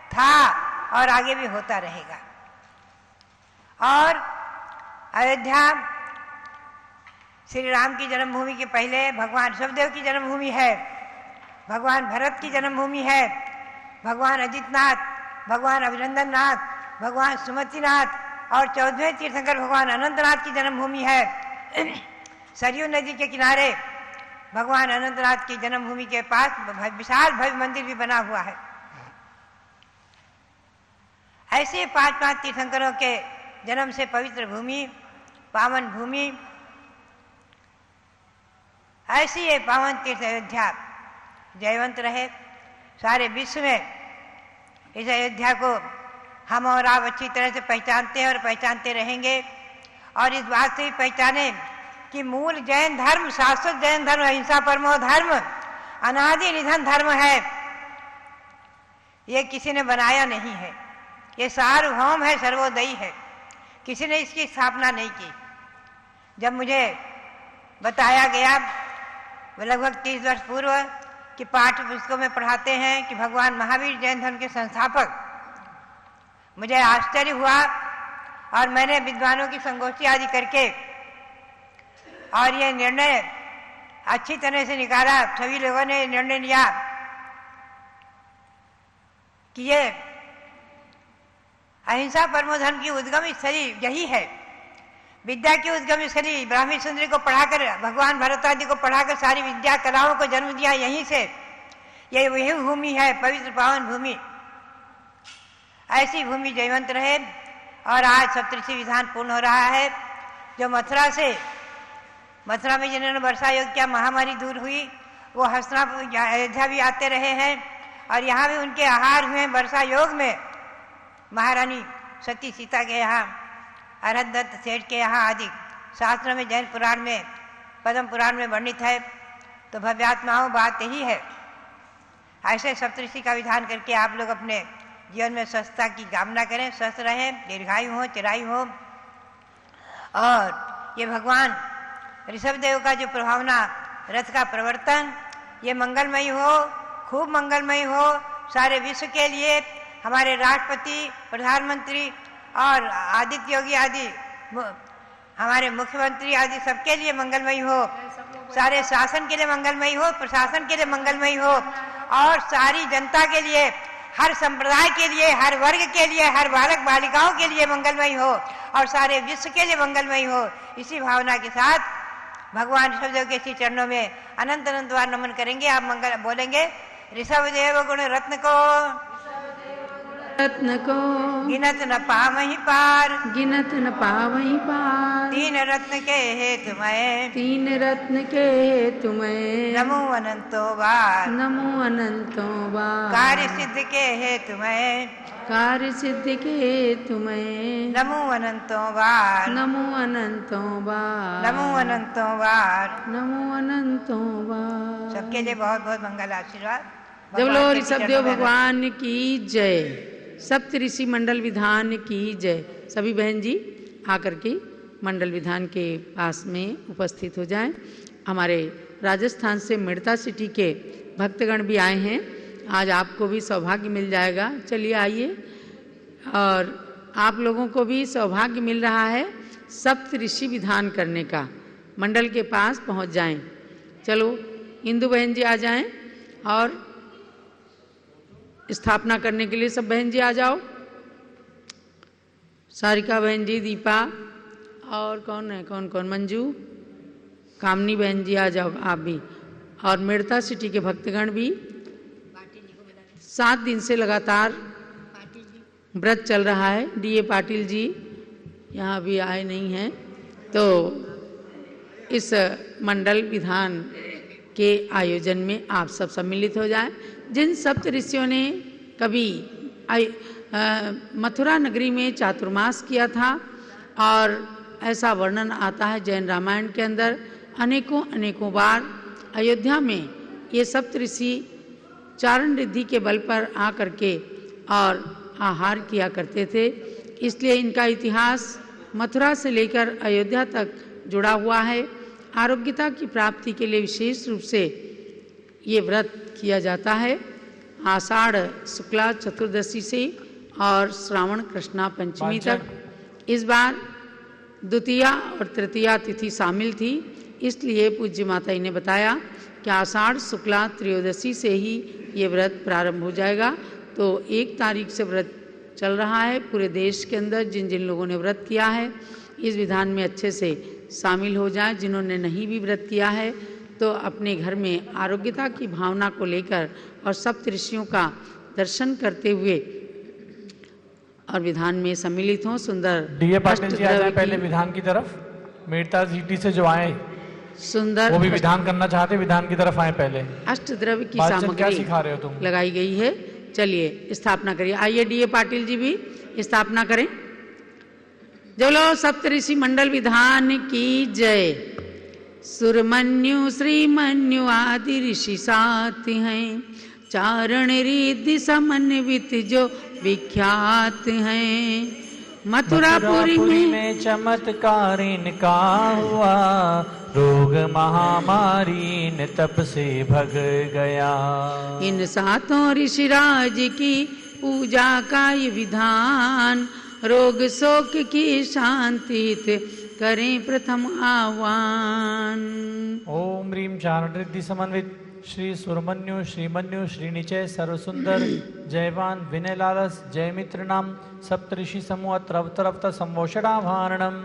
था और आगे भी होता रहेगा। और अयोध्या श्री राम की जन्मभूमि के पहले भगवान ऋषभदेव की जन्मभूमि है, भगवान भरत की जन्मभूमि है, भगवान अजितनाथ, भगवान अभिनंदन नाथ, भगवान सुमतिनाथ और 14वें तीर्थंकर भगवान अनंतनाथ की जन्मभूमि है। सरयू नदी के किनारे भगवान अनंतनाथ की जन्मभूमि के पास विशाल भव्य मंदिर भी बना हुआ है। ऐसे 5 तीर्थंकरों के जन्म से पवित्र भूमि, पावन भूमि, ऐसी ये पावन तीर्थ अयोध्या जयवंत रहे। सारे विश्व में इस अयोध्या को हम और आप अच्छी तरह से पहचानते हैं और पहचानते रहेंगे। और इस बात से भी पहचाने कि मूल जैन धर्म, शाश्वत जैन धर्म, अहिंसा परमो धर्म, अनादि निधन धर्म है। ये किसी ने बनाया नहीं है, ये सार्वभौम है, सर्वोदयी है, किसी ने इसकी स्थापना नहीं की। जब मुझे बताया गया लगभग 30 वर्ष पूर्व कि पाठ्य पुस्तकों में पढ़ाते हैं कि भगवान महावीर जैन धर्म के संस्थापक, मुझे आश्चर्य हुआ। और मैंने विद्वानों की संगोष्ठी आदि करके और ये निर्णय अच्छी तरह से निकाला। सभी लोगों ने निर्णय लिया कि ये अहिंसा परमो धर्म की उद्गम स्थली यही है। विद्या की उद्गम स्थली ब्राह्मी सुंदरी को पढ़ाकर, भगवान भरत आदि को पढ़ाकर सारी विद्या कलाओं को जन्म दिया यहीं से। ये वही भूमि है, पवित्र पावन भूमि। ऐसी भूमि जयवंत रहे। और आज सप्तऋषि विधान पूर्ण हो रहा है। जो मथुरा में जिन्होंने वर्षा योग किया, महामारी दूर हुई, वो हस्तिनापुर अयोध्या भी आते रहे हैं और यहाँ भी उनके आहार हुए वर्षा योग में। महारानी सती सीता के यहाँ, अरहदत्त सेठ के यहाँ आदि शास्त्र में, जैन पुराण में, पद्म पुराण में वर्णित है। तो भव्यात्माओं बात यही है। ऐसे सप्तऋषि का विधान करके आप लोग अपने जीवन में स्वस्थता की कामना करें, स्वस्थ रहें, दीर्घायु हो, चिरायु हो। और ये भगवान ऋषभदेव का जो प्रभावना रथ का प्रवर्तन, ये मंगलमयी हो, खूब मंगलमयी हो सारे विश्व के लिए। हमारे राष्ट्रपति, प्रधानमंत्री और आदित्य योगी आदि हमारे मुख्यमंत्री आदि सबके लिए मंगलमयी हो, सारे शासन के लिए मंगलमयी हो, प्रशासन के लिए मंगलमयी हो, और सारी जनता के लिए, हर संप्रदाय के लिए, हर वर्ग के लिए, हर बालक बालिकाओं के लिए मंगलमयी हो, और सारे विश्व के लिए मंगलमयी हो। इसी भावना के साथ भगवान ऋषभदेव के श्री चरणों में अनंत अनंत बार नमन करेंगे। आप मंगल बोलेंगे, ऋषभदेव गुण रत्न को रत्न को गिनत न पावहीं पार, गिनत न पावहीं पार। तीन रत्न के हेतु मैं, तीन रत्न के हेतु मैं नमो अनंतो बार। नमो अनंतों बार। कार्य सिद्ध के हेतु मैं, कार्य सिद्धि के हेतु मैं नमो अनंतों बार। नमो अनंतों बार। नमो अनंतों बार। नमो अनंतों बार। सबके लिए बहुत बहुत मंगल आशीर्वाद। जब लो भगवान के ऋषभदेव चरणों में भगवान की जय। सप्त ऋषि मंडल विधान की जय। सभी बहन जी आकर के मंडल विधान के पास में उपस्थित हो जाएं। हमारे राजस्थान से मिड़ता सिटी के भक्तगण भी आए हैं। आज आपको भी सौभाग्य मिल जाएगा। चलिए आइए, और आप लोगों को भी सौभाग्य मिल रहा है सप्त ऋषि विधान करने का। मंडल के पास पहुंच जाएं। चलो इंदु बहन जी आ जाएं और स्थापना करने के लिए सब बहन जी आ जाओ। सारिका बहन जी, दीपा, और कौन है, कौन कौन, मंजू, कामनी बहन जी आ जाओ आप भी। और मिड़ता सिटी के भक्तगण भी 7 दिन से लगातार व्रत चल रहा है। डीए पाटिल जी यहाँ भी आए नहीं हैं। तो इस मंडल विधान के आयोजन में आप सब सम्मिलित हो जाएं। जिन सप्त ऋषियों ने कभी मथुरा नगरी में चातुर्मास किया था, और ऐसा वर्णन आता है जैन रामायण के अंदर, अनेकों बार अयोध्या में ये सप्त ऋषि चारण रिद्धि के बल पर आ करके और आहार किया करते थे। इसलिए इनका इतिहास मथुरा से लेकर अयोध्या तक जुड़ा हुआ है। आरोग्यता की प्राप्ति के लिए विशेष रूप से ये व्रत किया जाता है। आषाढ़ शुक्ला चतुर्दशी से और श्रावण कृष्णा पंचमी तक। इस बार द्वितीया और तृतीया तिथि शामिल थी, इसलिए पूज्य माता जी ने बताया कि आषाढ़ शुक्ला त्रयोदशी से ही ये व्रत प्रारंभ हो जाएगा। तो 1 तारीख से व्रत चल रहा है पूरे देश के अंदर। जिन जिन लोगों ने व्रत किया है इस विधान में अच्छे से शामिल हो जाएं। जिन्होंने नहीं भी व्रत किया है तो अपने घर में आरोग्यता की भावना को लेकर और सप्त ऋषियों का दर्शन करते हुए और विधान में सम्मिलित हों। सुंदर डीए पाटिल जी आ जाए पहले विधान की तरफ। मिड़ता सिटी से जो आए सुंदर वो भी विधान करना चाहते, विधान की तरफ आए पहले। अष्टद्रव्य की क्या सामग्री सिखा रहे हो तुम? लगाई गई है। चलिए स्थापना करिए। आइए डीए पाटिल जी भी स्थापना करें। जो लो सप्त ऋषि मंडल विधान की जय। सुरमन्यु श्रीमन्यु आदि ऋषि साथ हैं, चारण रिद्धि समन्वित जो विख्यात हैं। मथुरापुरी में चमत्कार इनका हुआ, रोग महामारी न तप से भग गया। इन सातों ऋषिराज की पूजा का ये विधान, रोग शोक की शांति करें प्रथम आह्वान। ओम ह्रीं चारणरिद्धि समन्वित श्री सुरमन्यु श्रीमन्यु श्रीनिचय सर्वसुंदर जयवान विनय लालस जय मित्र नाम सप्तऋषि समूह त्रवतरवत संवोषणाभारणम।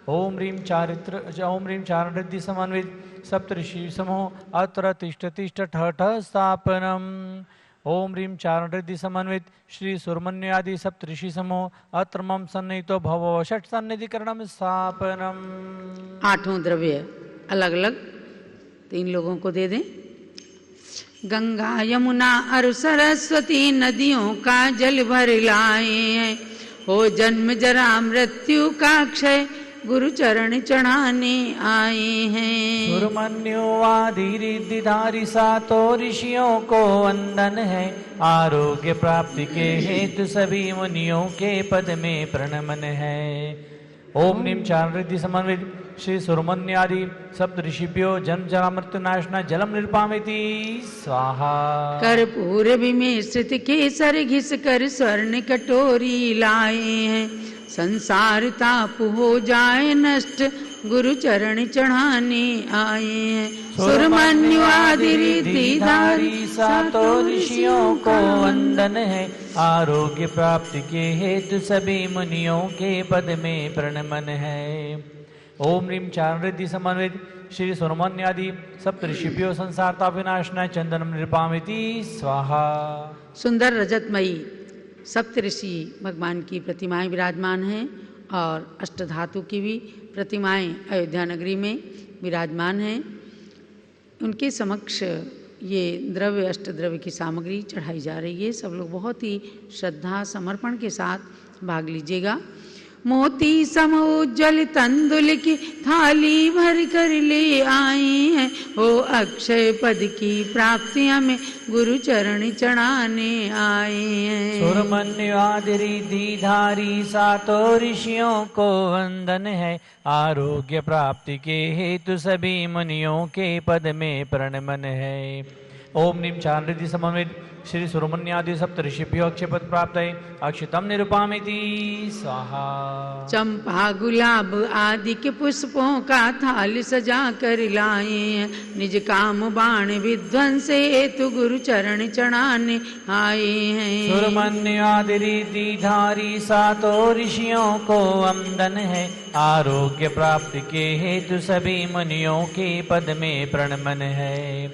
ओम ह्रीं चारणरिद्धि समन्वित सप्तऋषि समूह अत्र तिष्ठ तिष्ठ ठ ठ स्थापनम। ओम ह्रीं चारणरिद्धि समन्वित श्री सुरमन्यु आदि सप्तऋषि समूह अत्र मम सन्निहितो भव षट सन्निधिकरणम स्थापनम। 8 द्रव्य अलग अलग 3 लोगों को दे दें। गंगा यमुना और सरस्वती नदियों का जल भर लाए हैं, हो जन्म जरा मृत्यु का क्षय गुरु चरण चढ़ाने आए हैं। सुरमन्यु आदि रिद्धिधारी सातों ऋषियों को वंदन है, आरोग्य प्राप्ति के हेतु सभी मुनियों के पद में प्रणमन है। ओम नीम चारणरिद्धि समन्वित श्री सुरमन्यादि सप्त ऋषिभ्यो जन्म जरा मृत्यु नाशना जलम निर्पामिति स्वाहा। कर्पूर विमिश्रित केसर घिस कर स्वर्ण कटोरी लाए हैं, संसार ताप हो जाए नष्ट गुरु चरण चढ़ाने आए हैं। सुरमन्यु आदि रिद्धिधारी सातों ऋषियों को वंदन है, आरोग्य प्राप्ति के हेतु सभी मुनियों के पद में प्रणमन है। ओम ह्रीं चारुरिद्धि समन्वित श्री सुब्रह्मण्यादि सप्तऋषिभ्यो संसारता विनाशनाय चंदनम निर्पामिति स्वाहा। सुंदर रजतमयी सप्तऋषि भगवान की प्रतिमाएं विराजमान हैं और अष्टधातु की भी प्रतिमाएं अयोध्या नगरी में विराजमान हैं। उनके समक्ष ये द्रव्य अष्टद्रव्य की सामग्री चढ़ाई जा रही है। सब लोग बहुत ही श्रद्धा समर्पण के साथ भाग लीजिएगा। मोती सम उज्ज्वल तंदुल की थाली भर कर ले आए हैं, हो अक्षय पद की प्राप्ति हमें गुरु चरण चढ़ाने आए हैं। सुरमन्यु रिद्धिधारी सातों ऋषियों को वंदन है, आरोग्य प्राप्ति के हेतु सभी मुनियों के पद में प्रणमन है। ओम नीम चारुरिद्धि समन्वित श्री सुब्रह्मण्यादि सप्तऋषिभ्यो अक्षयपद प्राप्त है, अक्षितम निरूपामिति स्वाहा। चंपा गुलाब आदि के पुष्पों का थाल सजा कर लाए हैं, निज काम बाण विध्वंस हेतु गुरु चरण चढ़ाने आए हैं। सुरमन्यादि रिद्धिधारी सातों ऋषियों को वंदन है, आरोग्य प्राप्ति के हेतु सभी मुनियों के पद में प्रणमन है।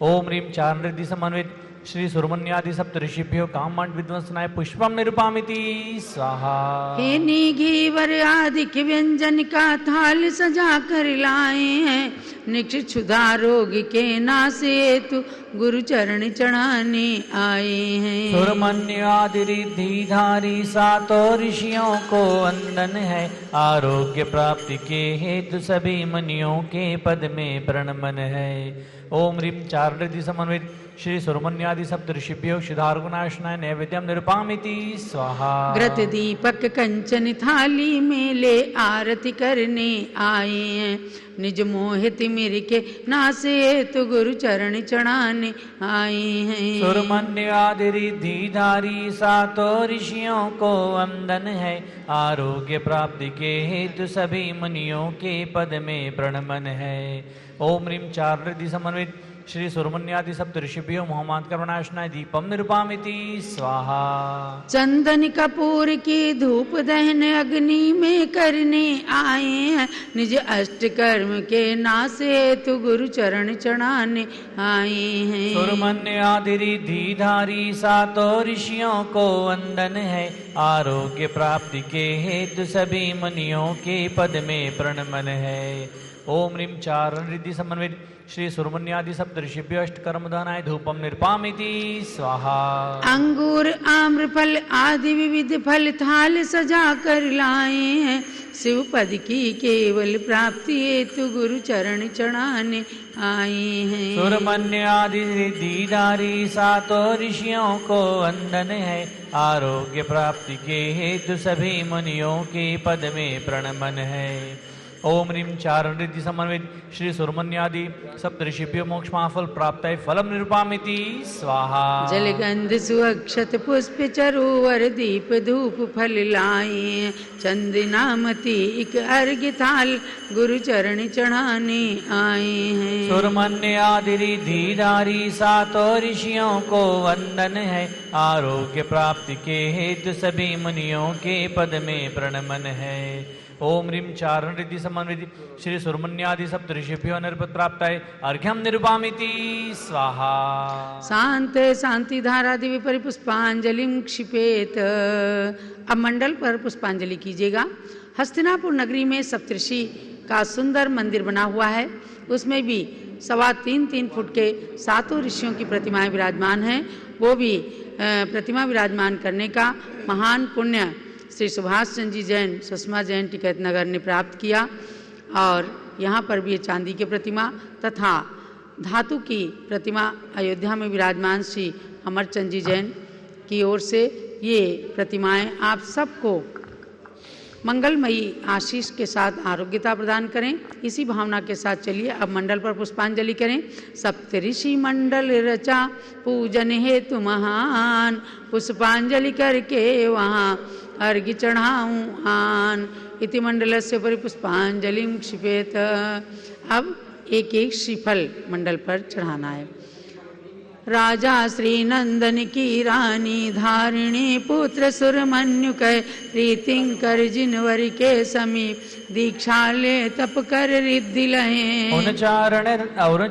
ओम ह्रीं चारुरिद्धि समन्वित श्री सुब्रह्मण्यादि सप्तऋषिभ्यो काममंड विध्वंसनाय पुष्पम निरूपामिति स्वाहा। हे घीवर आदि के व्यंजन का थाल सजा कर लाए हैं, निक्ष क्षुधा रोग के नाश हेतु गुरु चरण चढ़ाने आए हैं। सुरमन्यादि रिद्धिधारी सातों ऋषियों को वंदन है, आरोग्य प्राप्ति के हेतु सभी मुनियों के पद में प्रणमन है। ओम ह्रीं चारुरिद्धि समन्वित श्री सुब्रह्मण्यादि सप्तऋषिभ्यो क्षुधार्गुनाशनाय नैवेद्यम निरूपामिति स्वाहा। घृत दीपक कंचन थाली में ले आरती करने आए हैं, निज मोह तिमिर के नासे हेतु गुरु चरण चढ़ाने आए हैं। सुरमन्यादि रिद्धिधारी सातों ऋषियों को वंदन है, आरोग्य प्राप्ति के हेतु सभी मुनियों के पद में प्रणमन है। ओम ह्रीं चारुरिद्धि समन्वित श्री सुब्रह्मण्यादि सप्तऋषिभ्यो मोहमात्कर्मणाशनाय दीपम निरूपामिति स्वाहा। चंदन कपूर की धूप दहन अग्नि में करने आए हैं, निज अष्ट कर्म के नाश हेतु गुरु चरण चढ़ाने आए हैं। सुरमन्यादि रिद्धिधारी सातों ऋषियों को वंदन है, आरोग्य प्राप्ति के हेतु सभी मुनियों के पद में प्रणमन है। ओम ह्रीं चारुरिद्धि समन्वित श्री सुब्रह्मण्यादि सप्तऋषिभ्यो अष्टकर्मदानाय धूपम निरूपामिति स्वाहा। अंगूर आम्रफल आदि विविध फल थाल सजा कर लाए हैं, शिव पद की केवल प्राप्ति हेतु गुरु चरण चढ़ाने आए हैं। सुरमन्यादि रिद्धिधारी सातों ऋषियों को वंदन है, आरोग्य प्राप्ति के हेतु सभी मुनियों के पद में प्रणमन है। ओम ह्रीं चारुरिद्धि समन्वित श्री सुब्रह्मण्यादि सप्तऋषिभ्यो मोक्ष महाफल प्राप्त है, फलम निरूपामिति स्वाहा। जलगंध सुअक्षत पुष्प चरोवर दीप धूप फल लाए, चंदनामती एक अर्घ्य थाल गुरु चरण चढ़ाने आए हैं। सुरमन्यादि रिद्धिधारी सातों ऋषियों को वंदन है, आरोग्य प्राप्ति के हेतु सभी मुनियों के पद में प्रणमन है। ओम ह्रीं चारुरिद्धि समन्वित श्री सुब्रह्मण्यादि सप्तऋषिभ्यो निरपद प्राप्त है, अर्घ्यम निरूपामिति स्वाहा। शांत शांति धारा दिव्य परिपुष्पांजलि क्षिपेत। अब मंडल पर पुष्पांजलि कीजिएगा। हस्तिनापुर नगरी में सप्तऋषि का सुंदर मंदिर बना हुआ है, उसमें भी 3.25 फुट के सातों ऋषियों की प्रतिमाएं विराजमान हैं। वो भी प्रतिमा विराजमान करने का महान पुण्य श्री सुभाष चंद्र जी जैन सुषमा जैन टिकैत नगर ने प्राप्त किया। और यहाँ पर भी चांदी की प्रतिमा तथा धातु की प्रतिमा अयोध्या में विराजमान श्री अमरचंद जी जैन की ओर से ये प्रतिमाएं आप सबको मंगलमयी आशीष के साथ आरोग्यता प्रदान करें। इसी भावना के साथ चलिए अब मंडल पर पुष्पांजलि करें। सप्तऋषि मंडल रचा पूजन हेतु महान, पुष्पांजलि करके वहाँ अर्घ्य चढ़ाऊँ आन। इति मंडलस्य परिपुष्पांजलि क्षिपेत। अब एक एक श्रीफल मंडल पर चढ़ाना है। राजा श्री नंदन की रानी धारिणी पुत्र सुरमन्यु कह प्रीतिंकर जिनवर के समीप दीक्षा ले तप कर रिद्धि लहे। उन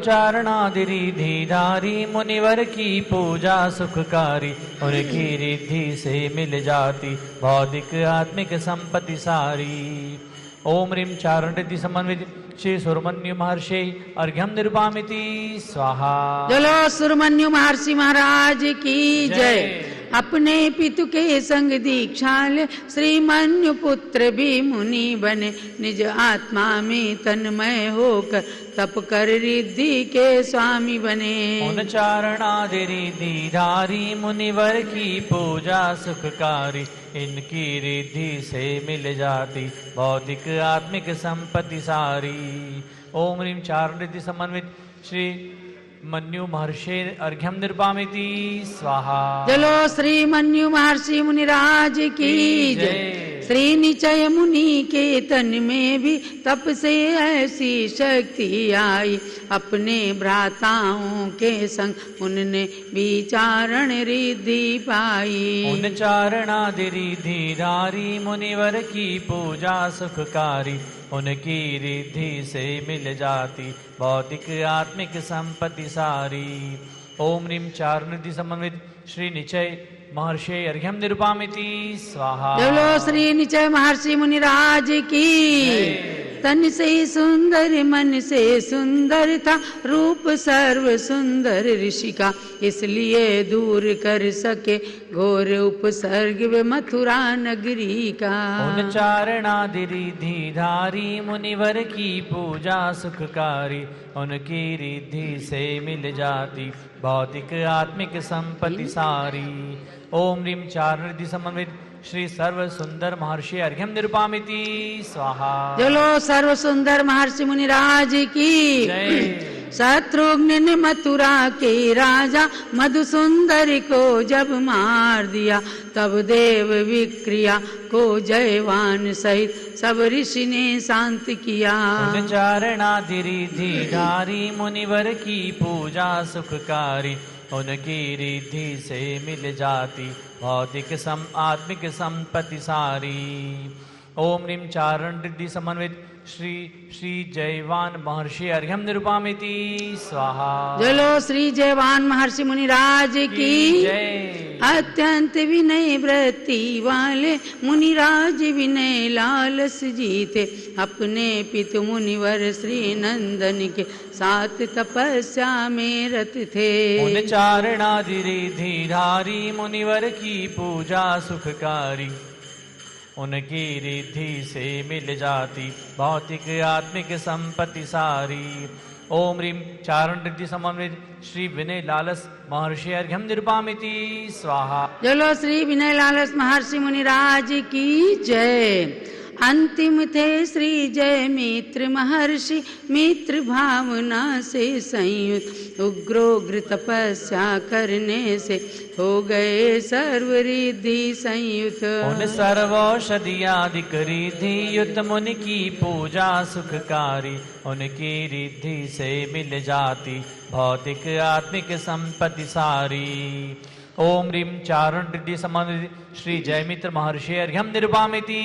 चारणादि रिधि धारी मुनिवर की पूजा सुखकारी, उनकी रिद्धि से मिल जाती भौतिक आत्मिक संपत्ति सारी। ओम ह्रीं चारण रिद्धि समन्वित श्री सुरमन्यु महर्षि अर्घ्यम निरुपामिति स्वाहा। चलो सुरमन्यु महर्षि महाराज की जय। अपने पितु के संग दीक्षा ले श्रीमन्यु पुत्र भी मुनि बने, निज आत्मा में तन्मय होकर तप कर रिद्धि के स्वामी बने। उन चारणादि रिद्धि धारी मुनिवर की पूजा सुखकारी, इनकी रिद्धि से मिल जाती भौतिक आत्मिक संपत्ति सारी। ओम ह्रीं चारण रिद्धि समन्वित श्री मन्यु महर्षि अर्घ्यम निरुपामिति स्वाहा। चलो श्री मन्यु महर्षि मुनिराज की जय। श्री निचय मुनि के तन में भी तप से ऐसी शक्ति आई, अपने भ्राताओं के संग उनने विचारण रिद्धि पाई। उन चारणादि रिद्धि धारी मुनिवर की पूजा सुखकारी, उनकी रिद्धि से मिल जाती भौतिक आत्मिक संपत्ति सारी। ओम ह्रीं चारण रिद्धि समन्वित श्री निचय महर्षि अर्घ्यम निरुपामिति स्वाहा। बोलो श्री निचय महर्षि मुनिराज की। तन से सुंदर मन से सुंदर था रूप सर्व सुंदर ऋषि का, इसलिए दूर कर सके घोर उपसर्ग व मथुरा नगरी का। उन चारणादि रिद्धि धारी मुनिवर की पूजा सुखकारी, उनकी रिद्धि से मिल जाती भौतिक आत्मिक संपत्ति सारी। ओम ह्रीं चारण रिद्धि समन्वित श्री सर्व सुंदर महर्षि अर्घ्यम निरुपामिति स्वाहा। चलो सर्व सुंदर महर्षि मुनिराज की जय। शत्रुघ्न ने मथुरा के राजा मधुसुंदर को जब मार दिया, तब देव विक्रिया को जयवान सहित सब ऋषि ने शांत किया। उन चारणादि रिद्धि धारी मुनिवर की पूजा सुखकारी, उनकी रिद्धि से मिल जाती भौतिक आत्मिक संपत्ति सारी। ओम ह्रीं चारण रिद्धि समन्वित श्री श्री जयवान महर्षि अर्घ्यम निरुपामिति स्वाहा। चलो श्री जयवान महर्षि मुनिराज की जय। अत्यंत विनय वृत्ति वाले मुनिराज विनय लालस जीते, अपने पितु मुनिवर श्री नंदन के साथ तपस्या में रत थे। उन चारणादि रिद्धि धारी मुनिवर की पूजा सुखकारी, उनकी रिद्धि से मिल जाती भौतिक आत्मिक संपत्ति सारी। ओम ह्रीं चारण रिद्धि समन्वित श्री विनय लालस महर्षि अर्घ्यम निरुपामिति स्वाहा। चलो श्री विनय लालस महर्षि मुनिराज की जय। अंतिम थे श्री जय मित्र महर्षि, मित्र भावना से संयुक्त उग्रोग्र तपस्या करने से हो गए सर्व रिद्धि संयुक्त। उन सर्वौषधियादिक रिद्धि युक्त मुनि की पूजा सुखकारी, उनकी रिद्धि से मिल जाती भौतिक आत्मिक संपत्ति सारी। ओम ह्रीं चारण रिद्धि समन्वित श्री जयमित्र महर्षि अर्घ्यम निरुपामिति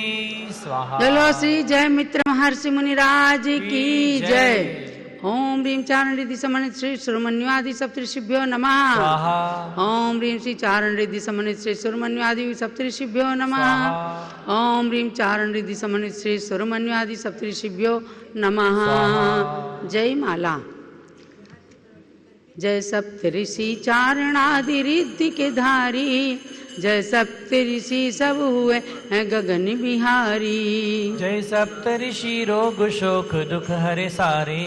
स्वाहा। चलो श्री जयमित्र महर्षि मुनिराज की जय। ओम ह्रीं चारण रिद्धि समन्वित श्री सुरमन्युआदि सप्तऋषिभ्यो नमः स्वाहा। ओम ह्रीं श्री चारण रिद्धि समन्वित श्री सुरमन्युआदि सप्तऋषिभ्यो नमः। ओम ह्रीं चारण रिद्धि समन्वित श्री सुरमन्युआदि सप्तऋषिभ्यो नमः। जय माला। जय सप्तऋषि चारणादि रिद्धि के धारी, जय सप्तऋषि सब हुए हैं गगन बिहारी। जय सप्तऋषि रोग शोक दुख हरे सारे,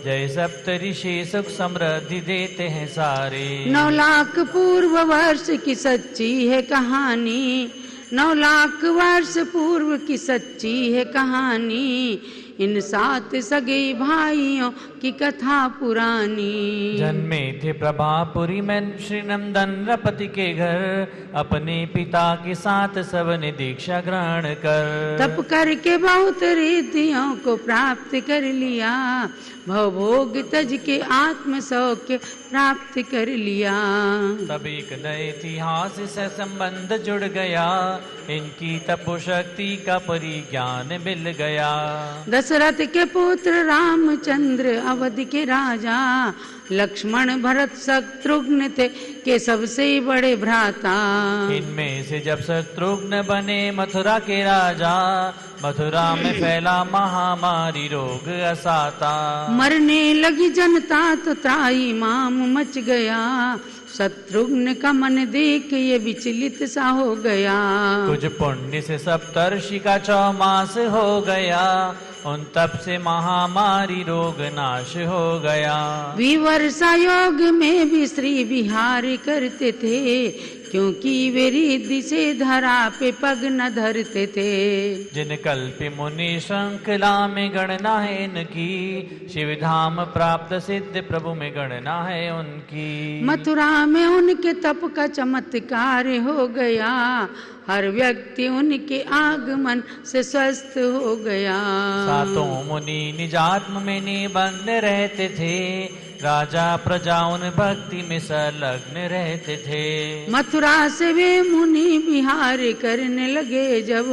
जय सप्तऋषि सुख समृद्धि देते हैं सारे। 9 लाख पूर्व वर्ष की सच्ची है कहानी, 9 लाख वर्ष पूर्व की सच्ची है कहानी। इन 7 सगे भाइयों की कथा पुरानी। जन्मे थे प्रभापुरी में श्री नंदन नृपति के घर, अपने पिता के साथ सबने दीक्षा ग्रहण कर। तप करके बहुत रिद्धियों को प्राप्त कर लिया, भवभोग तज के आत्म सौख्य प्राप्त कर लिया। तब एक नए इतिहास से संबंध जुड़ गया, इनकी तपोशक्ति का परिज्ञान मिल गया। दशरथ के पुत्र रामचंद्र अवध के राजा, लक्ष्मण भरत शत्रुघ्न थे के सबसे बड़े भ्राता। इनमें से जब शत्रुघ्न बने मथुरा के राजा, मथुरा में फैला महामारी रोग असाता। मरने लगी जनता तो त्राही माम मच गया, शत्रुघ्न का मन देख ये विचलित सा हो गया। कुछ पुण्य से सप्तर्षि का 6 मास हो गया, उन तप से महामारी रोग नाश हो गया। विवर्षा योग में भी श्री विहार करते थे, क्योंकि वे रिद्धि से धरा पे पग न धरते थे। जिन कल्पि मुनि श्रृंखला में गणना है इनकी, शिव धाम प्राप्त सिद्ध प्रभु में गणना है उनकी। मथुरा में उनके तप का चमत्कार हो गया, हर व्यक्ति उनके आगमन से स्वस्थ हो गया। 7 मुनि निजात्म में निबंध रहते थे, राजा प्रजा उन भक्ति में संलग्न रहते थे। मथुरा से वे मुनि विहार करने लगे जब,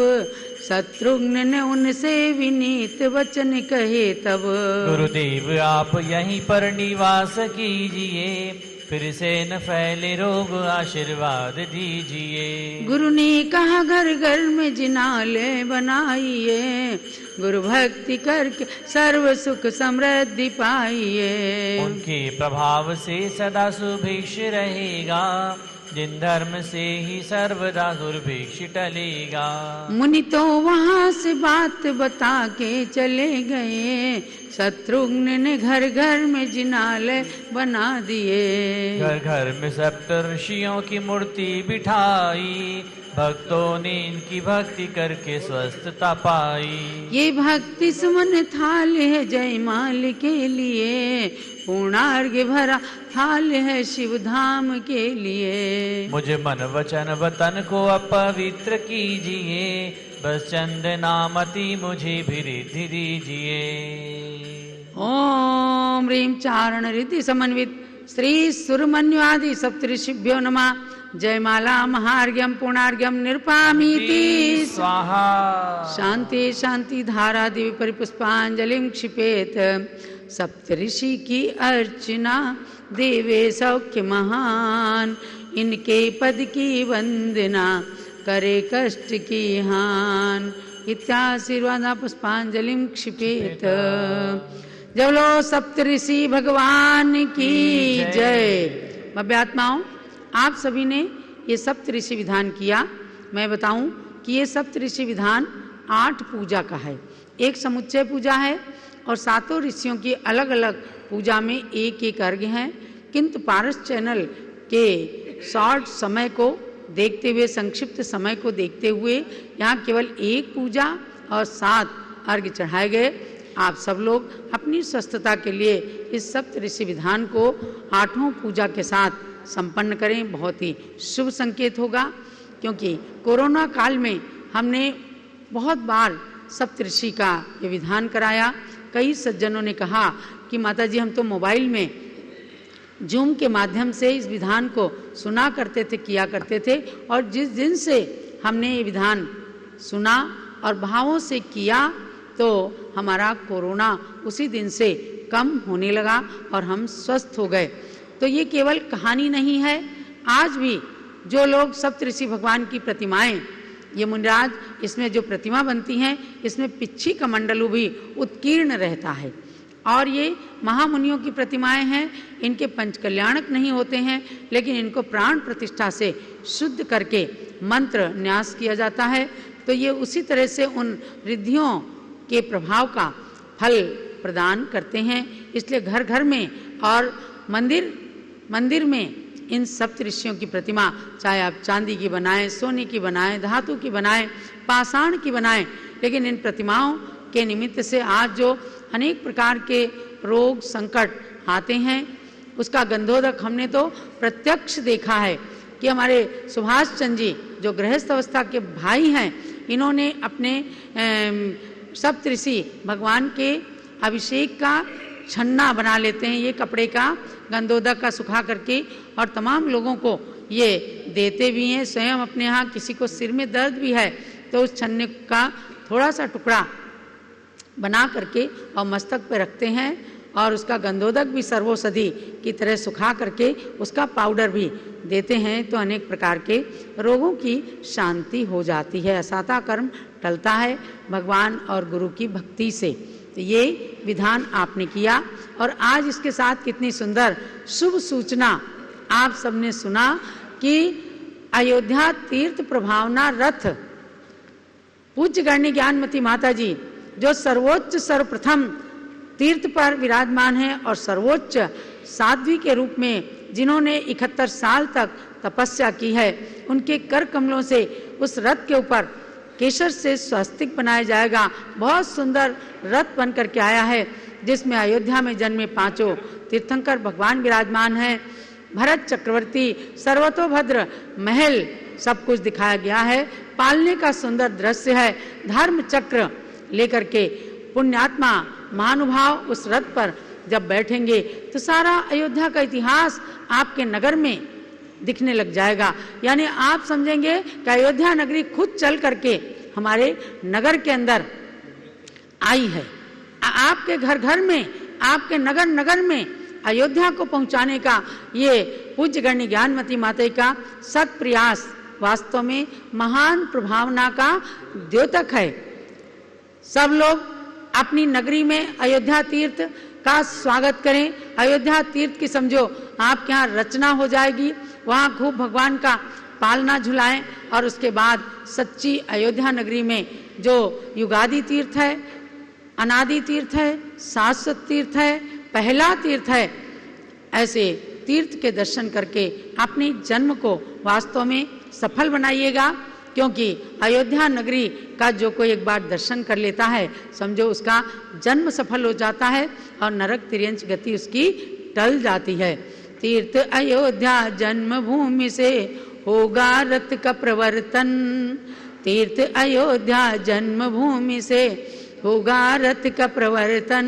शत्रुघ्न ने उनसे विनीत वचन कहे तब। गुरुदेव आप यहीं पर निवास कीजिए, फिर से न फैले रोग आशीर्वाद दीजिए। गुरु ने कहा घर घर में जिनाले बनाइए, गुरु भक्ति करके सर्व सुख समृद्धि पाइए। उनके प्रभाव से सदा सुभिक्ष रहेगा, जिन धर्म से ही सर्वदा दुर्भिक्ष टलेगा। मुनि तो वहाँ से बात बता के चले गए, शत्रुघ्न ने घर घर में जिनालय बना दिए। घर घर में सप्तर्षियों की मूर्ति बिठाई, भक्तों ने इनकी भक्ति करके स्वस्थता पाई। ये भक्ति सुमन थाल है जयमाल के लिए, पूर्णार्घ्य भरा थाल है शिव धाम के लिए। मुझे मन वचन वतन को अपवित्र कीजिए, बस चंदनामति मुझे भी रिद्धि दीजिए। ओम ह्रीं चारण रिद्धि समन्वित श्री सुरमन्यु आदि सप्तऋषिभ्यो नमः। जयमाला महार्घ्यम पूर्णार्घ्यम निरुपामीति स्वाहा। शांति शांति धारा दिव्य परिपुष्पांजलिं क्षिपेत। सप्तऋषि की अर्चना देवे सौख्य महान, इनके पद की वंदना करे कष्ट की हान। इत्याशीर्वाद पुष्पांजलिं क्षिपेत। जय बोलो सप्तऋषि भगवान की जय। भव्यात्माओं, आप सभी ने ये सप्तऋषि विधान किया। मैं बताऊं कि ये सप्तऋषि विधान 8 पूजा का है। एक समुच्चय पूजा है और 7 ऋषियों की अलग अलग पूजा में एक एक अर्घ्य हैं। किंतु पारस चैनल के शॉर्ट समय को देखते हुए, संक्षिप्त समय को देखते हुए यहाँ केवल एक पूजा और 7 अर्घ्य चढ़ाए गए। आप सब लोग अपनी स्वस्थता के लिए इस सप्तऋषि विधान को 8 पूजा के साथ संपन्न करें। बहुत ही शुभ संकेत होगा, क्योंकि कोरोना काल में हमने बहुत बार सप्तऋषि का ये विधान कराया। कई सज्जनों ने कहा कि माताजी हम तो मोबाइल में जूम के माध्यम से इस विधान को सुना करते थे, किया करते थे, और जिस दिन से हमने ये विधान सुना और भावों से किया तो हमारा कोरोना उसी दिन से कम होने लगा और हम स्वस्थ हो गए। तो ये केवल कहानी नहीं है। आज भी जो लोग सप्तऋषि भगवान की प्रतिमाएं, ये मुनिराज, इसमें जो प्रतिमा बनती हैं, इसमें पिच्छी कमंडलू भी उत्कीर्ण रहता है। और ये महामुनियों की प्रतिमाएं हैं। इनके पंचकल्याणक नहीं होते हैं, लेकिन इनको प्राण प्रतिष्ठा से शुद्ध करके मंत्र न्यास किया जाता है। तो ये उसी तरह से उन रिद्धियों के प्रभाव का फल प्रदान करते हैं। इसलिए घर घर में और मंदिर में इन सप्तऋषियों की प्रतिमा, चाहे आप चांदी की बनाएं, सोने की बनाएं, धातु की बनाएं, पाषाण की बनाएं, लेकिन इन प्रतिमाओं के निमित्त से आज जो अनेक प्रकार के रोग संकट आते हैं, उसका गंधोदक हमने तो प्रत्यक्ष देखा है कि हमारे सुभाष चंद्र जी जो गृहस्थ अवस्था के भाई हैं, इन्होंने अपने सप्तऋषि भगवान के अभिषेक का छन्ना बना लेते हैं, ये कपड़े का गंधोदक का सुखा करके, और तमाम लोगों को ये देते भी हैं। स्वयं अपने यहाँ किसी को सिर में दर्द भी है तो उस छन्ने का थोड़ा सा टुकड़ा बना करके और मस्तक पे रखते हैं, और उसका गंधोदक भी सर्वौषधि की तरह सुखा करके उसका पाउडर भी देते हैं, तो अनेक प्रकार के रोगों की शांति हो जाती है। असाता कर्म टलता है भगवान और गुरु की भक्ति से। तो ये विधान आपने किया, और आज इसके साथ कितनी सुंदर शुभ सूचना आप सबने सुना कि अयोध्या तीर्थ प्रभावना रथ पूज्य गण्य ज्ञानमती माता जी जो सर्वोच्च सर्वप्रथम तीर्थ पर विराजमान है और सर्वोच्च साध्वी के रूप में जिन्होंने 71 साल तक तपस्या की है, उनके कर कमलों से उस रथ के ऊपर केसर से स्वस्तिक बनाया जाएगा। बहुत सुंदर रथ बन करके आया है, जिसमें अयोध्या में जन्मे 5 तीर्थंकर भगवान विराजमान हैं। भरत चक्रवर्ती सर्वतोभद्र महल सब कुछ दिखाया गया है। पालने का सुंदर दृश्य है। धर्म चक्र लेकर के पुण्यात्मा महानुभाव उस रथ पर जब बैठेंगे तो सारा अयोध्या का इतिहास आपके नगर में दिखने लग जाएगा। यानी आप समझेंगे कि अयोध्या नगरी खुद चल करके हमारे नगर के अंदर आई है। आपके घर घर में, आपके नगर नगर में अयोध्या को पहुंचाने का ये पूज्य गण्य ज्ञानमती माता का सत प्रयास वास्तव में महान प्रभावना का द्योतक है। सब लोग अपनी नगरी में अयोध्या तीर्थ का स्वागत करें। अयोध्या तीर्थ की समझो आपके यहाँ रचना हो जाएगी, वहाँ खूब भगवान का पालना झुलाएं, और उसके बाद सच्ची अयोध्या नगरी में जो युगादि तीर्थ है, अनादि तीर्थ है, शाश्वत तीर्थ है, पहला तीर्थ है, ऐसे तीर्थ के दर्शन करके अपने जन्म को वास्तव में सफल बनाइएगा। क्योंकि अयोध्या नगरी का जो कोई एक बार दर्शन कर लेता है, समझो उसका जन्म सफल हो जाता है और नरक तिर्यंच गति उसकी टल जाती है। तीर्थ अयोध्या जन्मभूमि से होगा रथ का प्रवर्तन, तीर्थ अयोध्या जन्मभूमि से होगा रथ का प्रवर्तन।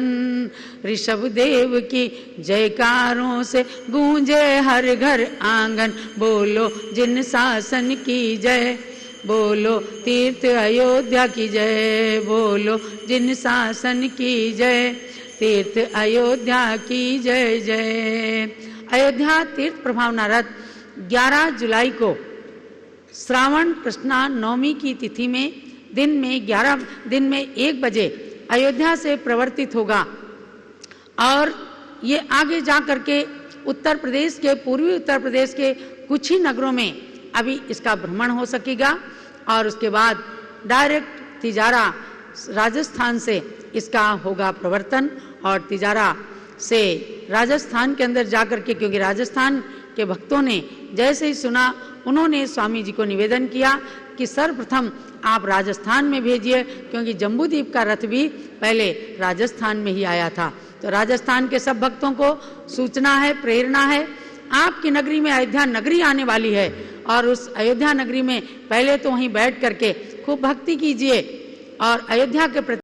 ऋषभ देव की जयकारों से गूंजे हर घर आंगन, बोलो जिन शासन की जय, बोलो तीर्थ अयोध्या की जय, बोलो जिन शासन की जय, तीर्थ अयोध्या की जय जय। अयोध्या तीर्थ प्रभावना रथ 11 जुलाई को श्रावण कृष्णा नवमी की तिथि में दिन में 1 बजे अयोध्या से प्रवर्तित होगा, और ये आगे जा करके उत्तर प्रदेश के, पूर्वी उत्तर प्रदेश के कुछ ही नगरों में अभी इसका भ्रमण हो सकेगा, और उसके बाद डायरेक्ट तिजारा राजस्थान से इसका होगा प्रवर्तन, और तिजारा से राजस्थान के अंदर जाकर के, क्योंकि राजस्थान के भक्तों ने जैसे ही सुना, उन्होंने स्वामी जी को निवेदन किया कि सर्वप्रथम आप राजस्थान में भेजिए, क्योंकि जम्बूद्वीप का रथ भी पहले राजस्थान में ही आया था। तो राजस्थान के सब भक्तों को सूचना है, प्रेरणा है, आपकी नगरी में अयोध्या नगरी आने वाली है, और उस अयोध्या नगरी में पहले तो वहीं बैठ करके खूब भक्ति कीजिए और अयोध्या के प्रति